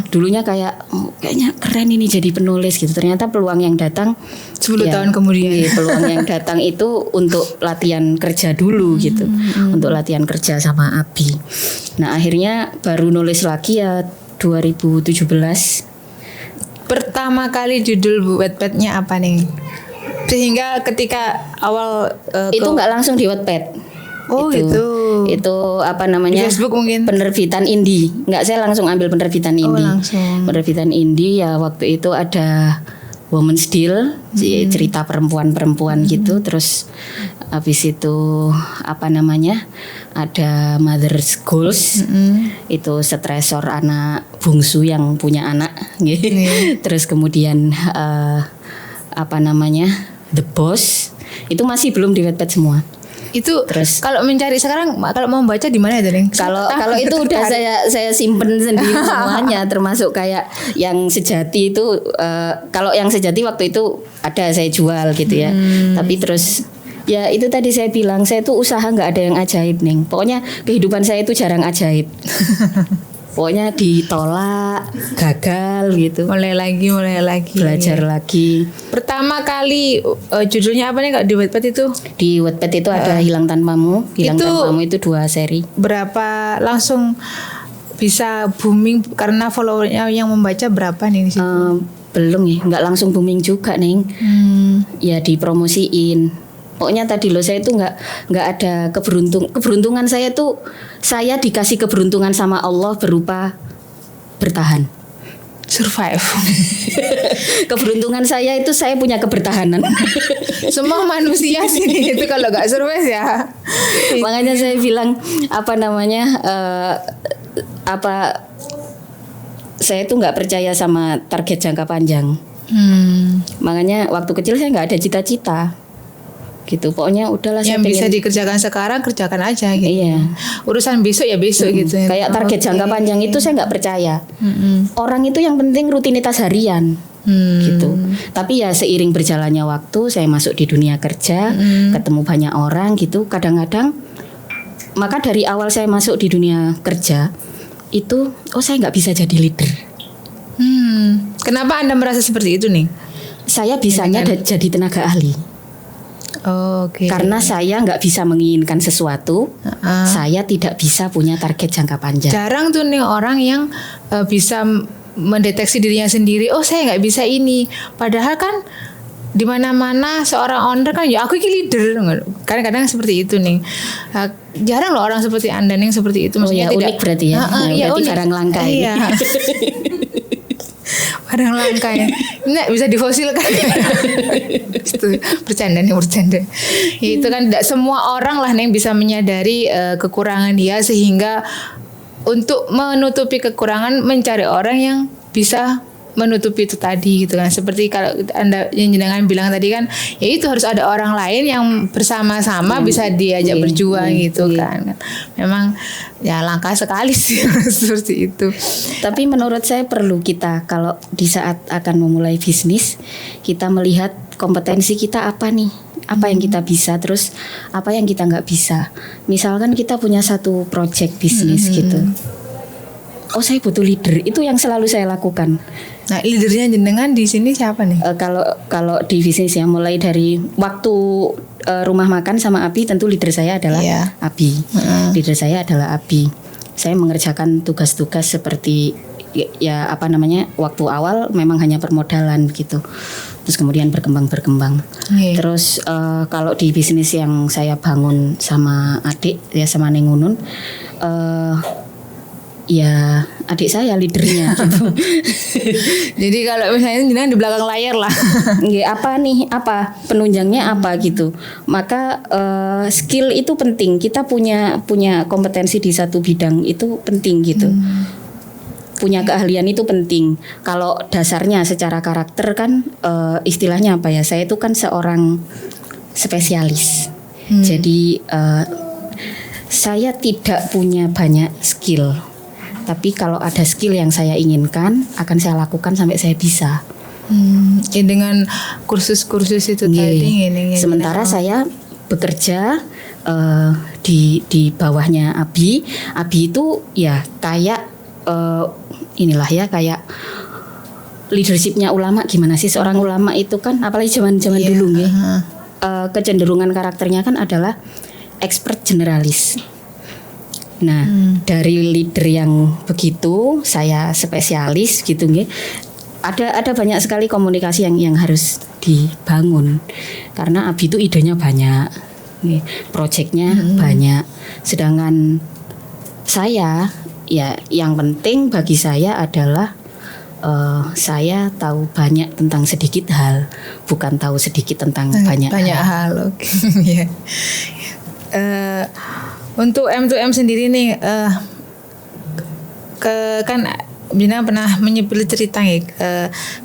[SPEAKER 1] Dulunya kayaknya keren ini jadi penulis gitu. Ternyata peluang yang datang
[SPEAKER 2] 10 tahun kemudian.
[SPEAKER 1] Peluang yang datang itu untuk latihan kerja dulu gitu, untuk latihan kerja sama Abi. Nah akhirnya baru nulis lagi ya 2017.
[SPEAKER 2] Pertama kali judul Wattpad-nya apa nih? Sehingga ketika awal
[SPEAKER 1] itu nggak langsung di Wattpad.
[SPEAKER 2] Oh gitu.
[SPEAKER 1] Itu apa namanya?
[SPEAKER 2] Di Facebook mungkin.
[SPEAKER 1] Penerbitan indie. Nggak, saya langsung ambil penerbitan indie.
[SPEAKER 2] Langsung.
[SPEAKER 1] Penerbitan indie ya waktu itu ada Women's Deal, cerita perempuan-perempuan gitu. Terus habis itu apa namanya? Ada Mother's Goals. Itu stresor anak bungsu yang punya anak. Terus kemudian apa namanya? The Boss. Itu masih belum di Wattpad semua.
[SPEAKER 2] Itu terus kalau mencari sekarang, kalau mau baca di mana ya, Neng?
[SPEAKER 1] Kalau itu udah saya simpen sendiri semuanya, termasuk kayak yang sejati itu kalau yang sejati waktu itu ada saya jual gitu ya. Tapi terus ya itu tadi saya bilang, saya tuh usaha nggak ada yang ajaib, Neng. Pokoknya kehidupan saya itu jarang ajaib. Pokoknya ditolak, gagal gitu.
[SPEAKER 2] Mulai lagi.
[SPEAKER 1] Belajar lagi.
[SPEAKER 2] Pertama kali judulnya apa nih Kak di Wattpad itu?
[SPEAKER 1] Di Wattpad itu ada Hilang Tanpamu. Tanpamu itu 2 seri.
[SPEAKER 2] Berapa langsung bisa booming karena followernya yang membaca berapa nih di situ?
[SPEAKER 1] Belum ya, nggak langsung booming juga, Neng. Ya dipromosiin. Pokoknya tadi loh, saya itu nggak ada keberuntungan saya tuh, saya dikasih keberuntungan sama Allah berupa bertahan,
[SPEAKER 2] survive.
[SPEAKER 1] Keberuntungan saya itu saya punya kebertahanan.
[SPEAKER 2] Semua manusia sini itu kalau nggak survive ya.
[SPEAKER 1] Makanya saya bilang apa namanya saya tuh nggak percaya sama target jangka panjang. Makanya waktu kecil saya nggak ada cita-cita. Gitu, pokoknya udahlah
[SPEAKER 2] yang bisa dikerjakan sekarang kerjakan aja gitu.
[SPEAKER 1] Iya.
[SPEAKER 2] Urusan besok ya besok gitu.
[SPEAKER 1] Kayak target jangka panjang itu saya nggak percaya. Orang itu yang penting rutinitas harian. Gitu. Tapi ya seiring berjalannya waktu saya masuk di dunia kerja, ketemu banyak orang gitu. Kadang-kadang maka dari awal saya masuk di dunia kerja itu saya nggak bisa jadi leader.
[SPEAKER 2] Kenapa Anda merasa seperti itu nih?
[SPEAKER 1] Saya bisanya jadi tenaga ahli. Karena saya nggak bisa menginginkan sesuatu, saya tidak bisa punya target jangka panjang.
[SPEAKER 2] Jarang tuh nih orang yang bisa mendeteksi dirinya sendiri. Oh saya nggak bisa ini. Padahal kan di mana-mana seorang owner kan ya aku ini leader. Kadang-kadang seperti itu nih. Jarang loh orang seperti Anda nih seperti itu.
[SPEAKER 1] Maksudnya unik berarti ya. Berarti barang langka ini.
[SPEAKER 2] Barang langka ya. Nggak bisa difosilkan. Itu bercanda. Ya, itu kan tidak semua orang lah yang bisa menyadari kekurangan dia sehingga untuk menutupi kekurangan mencari orang yang bisa menutupi itu tadi gitu kan. Seperti kalau Anda yang jenengan bilang tadi kan, ya itu harus ada orang lain yang bersama-sama bisa diajak berjuang gitu kan. Memang ya langka sekali sih seperti itu.
[SPEAKER 1] Tapi menurut saya perlu kita kalau di saat akan memulai bisnis, kita melihat kompetensi kita apa nih. apa yang kita bisa, terus apa yang kita nggak bisa. Misalkan kita punya satu project bisnis gitu. Oh, saya butuh leader. Itu yang selalu saya lakukan.
[SPEAKER 2] Nah, leadernya jenengan di sini siapa nih?
[SPEAKER 1] Kalau di bisnis ya, mulai dari waktu rumah makan sama Abi, tentu leader saya adalah Abi. Leader saya adalah Abi. Saya mengerjakan tugas-tugas seperti ya apa namanya, waktu awal memang hanya permodalan gitu. Terus kemudian berkembang. Terus kalau di bisnis yang saya bangun sama adik ya, sama Neng Unun, ya adik saya leadernya gitu.
[SPEAKER 2] Jadi kalau misalnya jenengan di belakang layar lah.
[SPEAKER 1] Apa penunjangnya apa gitu. Maka skill itu penting. Kita punya kompetensi di satu bidang itu penting gitu. Punya keahlian itu penting. Kalau dasarnya secara karakter kan istilahnya apa ya? Saya itu kan seorang spesialis. Jadi saya tidak punya banyak skill. Tapi kalau ada skill yang saya inginkan, akan saya lakukan sampai saya bisa.
[SPEAKER 2] Ya dengan kursus-kursus itu tadi.
[SPEAKER 1] Sementara saya bekerja di bawahnya Abi. Abi itu ya kayak inilah ya, kayak leadershipnya ulama. Gimana sih seorang ulama itu kan, apalagi zaman dulu ya. Kecenderungan karakternya kan adalah expert generalis. Nah, dari leader yang begitu, saya spesialis gitu nggih. Ada banyak sekali komunikasi yang harus dibangun. Karena Abi itu idenya banyak, nggih, proyeknya banyak. Sedangkan saya ya yang penting bagi saya adalah saya tahu banyak tentang sedikit hal, bukan tahu sedikit tentang banyak
[SPEAKER 2] hal. Oke. Untuk M2M sendiri nih, kan Bina pernah menyepil cerita nih,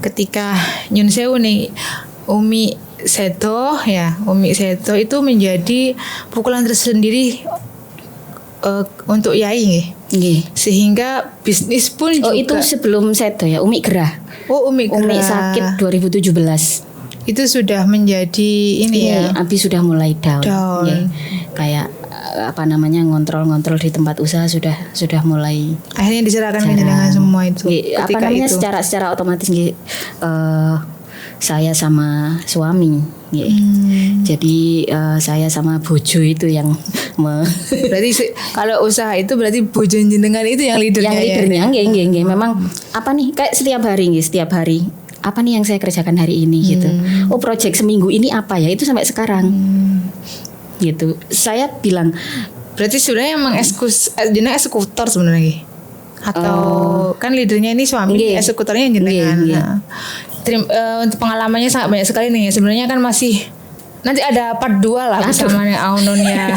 [SPEAKER 2] ketika Nyun Sewu nih, Umi Seto itu menjadi pukulan tersendiri untuk Yai nih. Sehingga bisnis pun juga.
[SPEAKER 1] Itu sebelum Seto ya, Umi Gerah.
[SPEAKER 2] Umi
[SPEAKER 1] sakit 2017.
[SPEAKER 2] Itu sudah menjadi ini ya.
[SPEAKER 1] Abi sudah mulai down. Kayak apa namanya, ngontrol di tempat usaha sudah mulai
[SPEAKER 2] akhirnya diserahkan ke jenengan semua itu.
[SPEAKER 1] Apa namanya itu? secara otomatis saya sama suami jadi saya sama bojo itu yang
[SPEAKER 2] berarti kalau usaha itu berarti bojo jenengan itu yang leadernya
[SPEAKER 1] nggih. Memang apa nih, kayak setiap hari apa nih yang saya kerjakan hari ini gitu. Oh, proyek seminggu ini apa ya, itu sampai sekarang gitu. Saya bilang
[SPEAKER 2] berarti sebenarnya emang jenengan eksekutor sebenarnya atau kan leadernya ini suami, eksekutornya jenengan. Untuk pengalamannya sangat banyak sekali nih. Sebenarnya kan masih nanti ada part 2 lah bersama Aunun ya.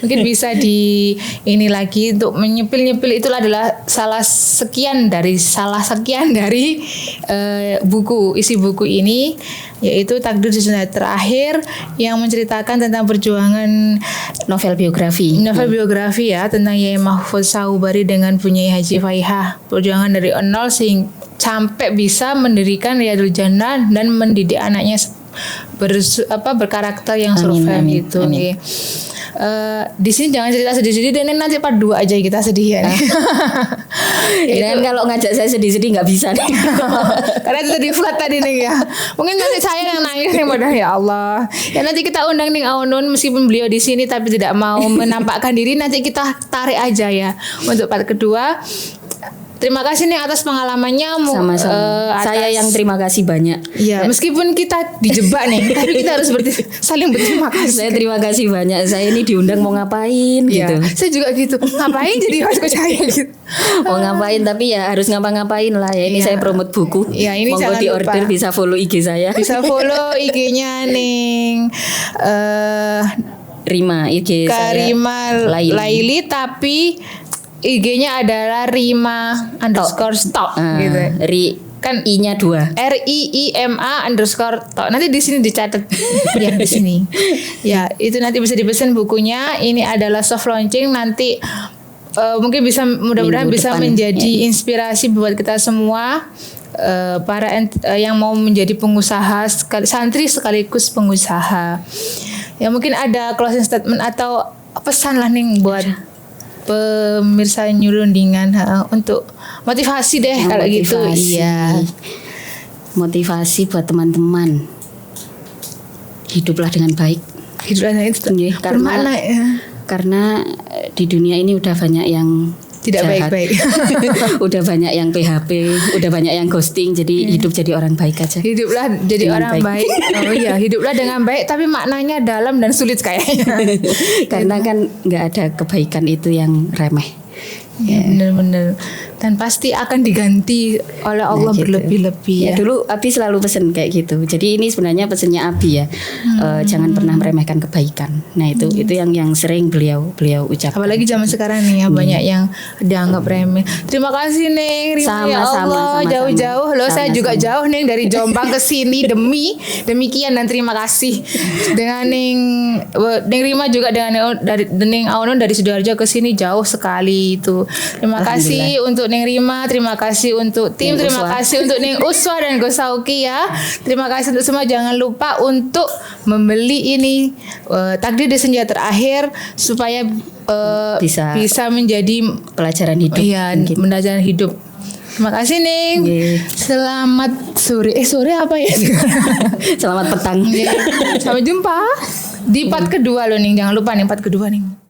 [SPEAKER 2] Mungkin bisa di ini lagi untuk menyepil itu adalah salah sekian dari isi buku ini, yaitu Takdir di Zona Terakhir, yang menceritakan tentang perjuangan
[SPEAKER 1] novel biografi
[SPEAKER 2] ya, tentang Yai Mahfudz Saubari dengan Bunyai Haji Faihah, perjuangan dari nol sampai bisa mendirikan Riyadul Jannah dan mendidik anaknya berkarakter yang survive gitu. Di sini jangan cerita sedih-sedih, dan nanti part 2 aja kita sedih ya.
[SPEAKER 1] Dan kalau ngajak saya sedih-sedih nggak bisa nih.
[SPEAKER 2] Karena itu tadi flat tadi nih ya. Mungkin nanti saya yang nangis nih, padahal ya Allah. Ya nanti kita undang nih Aunun, meskipun beliau di sini tapi tidak mau menampakkan diri, nanti kita tarik aja ya untuk part kedua. Terima kasih nih atas pengalamannya.
[SPEAKER 1] Sama-sama. Saya yang terima kasih banyak.
[SPEAKER 2] Ya, meskipun kita dijebak nih, tapi kita harus saling berterima kasih.
[SPEAKER 1] Saya terima kasih banyak. Saya ini diundang mau ngapain gitu.
[SPEAKER 2] Saya juga gitu. Ngapain jadi harus saya gitu.
[SPEAKER 1] Mau ngapain, tapi ya harus ngapa-ngapain lah ya. Ini saya promote buku.
[SPEAKER 2] Ya, ini
[SPEAKER 1] monggo di order, bisa follow IG saya.
[SPEAKER 2] Bisa follow IG-nya nih.
[SPEAKER 1] Rima IG
[SPEAKER 2] Karima
[SPEAKER 1] saya.
[SPEAKER 2] Laili, tapi IG-nya adalah Rima_stock gitu.
[SPEAKER 1] Kan I-nya 2.
[SPEAKER 2] RIIMA_stock. Nanti di sini dicatat ya, di sini. Ya, itu nanti bisa dipesan bukunya. Ini adalah soft launching, nanti mungkin mudah-mudahan bisa menjadi inspirasi buat kita semua. yang mau menjadi pengusaha, santri sekaligus pengusaha. Ya mungkin ada closing statement atau pesan lah nih buat pemirsa Nyurundingan untuk motivasi deh kalau gitu. Iya.
[SPEAKER 1] Motivasi buat teman-teman. Hiduplah dengan baik.
[SPEAKER 2] Hiduplah dengan itu.
[SPEAKER 1] Bermakna ya. Karena di dunia ini udah banyak yang
[SPEAKER 2] tidak baik-baik.
[SPEAKER 1] Udah banyak yang PHP, udah banyak yang ghosting. Jadi hidup jadi orang baik aja.
[SPEAKER 2] Hiduplah jadi orang baik. Oh iya, hiduplah dengan baik tapi maknanya dalam dan sulit kayaknya.
[SPEAKER 1] Karena kan nggak ada kebaikan itu yang remeh.
[SPEAKER 2] Ya, benar-benar. Dan pasti akan diganti oleh Allah gitu. Berlebih-lebih.
[SPEAKER 1] Ya, dulu Abi selalu pesen kayak gitu. Jadi ini sebenarnya pesennya Abi ya. Jangan pernah meremehkan kebaikan. Nah itu yang sering beliau ucapkan.
[SPEAKER 2] Apalagi zaman sekarang nih ya banyak yang dianggap remeh. Terima kasih Neng Rima, ya Allah jauh-jauh loh. Saya juga jauh Neng dari Jombang ke sini demikian dan terima kasih dengan Neng Rima juga dengan Neng Aunon dari Sidoarjo ke sini jauh sekali itu. Terima kasih untuk Neng Rima, terima kasih untuk tim, terima kasih untuk Neng Uswa dan Gosauki ya. Terima kasih untuk semua. Jangan lupa untuk membeli ini Takdir di Senja Terakhir supaya bisa menjadi
[SPEAKER 1] pelajaran hidup.
[SPEAKER 2] Iya, pelajaran hidup. Terima kasih Neng. Selamat sore. Sore apa ya?
[SPEAKER 1] Selamat petang.
[SPEAKER 2] Sampai jumpa di part kedua loh Neng. Jangan lupa nih part kedua Neng.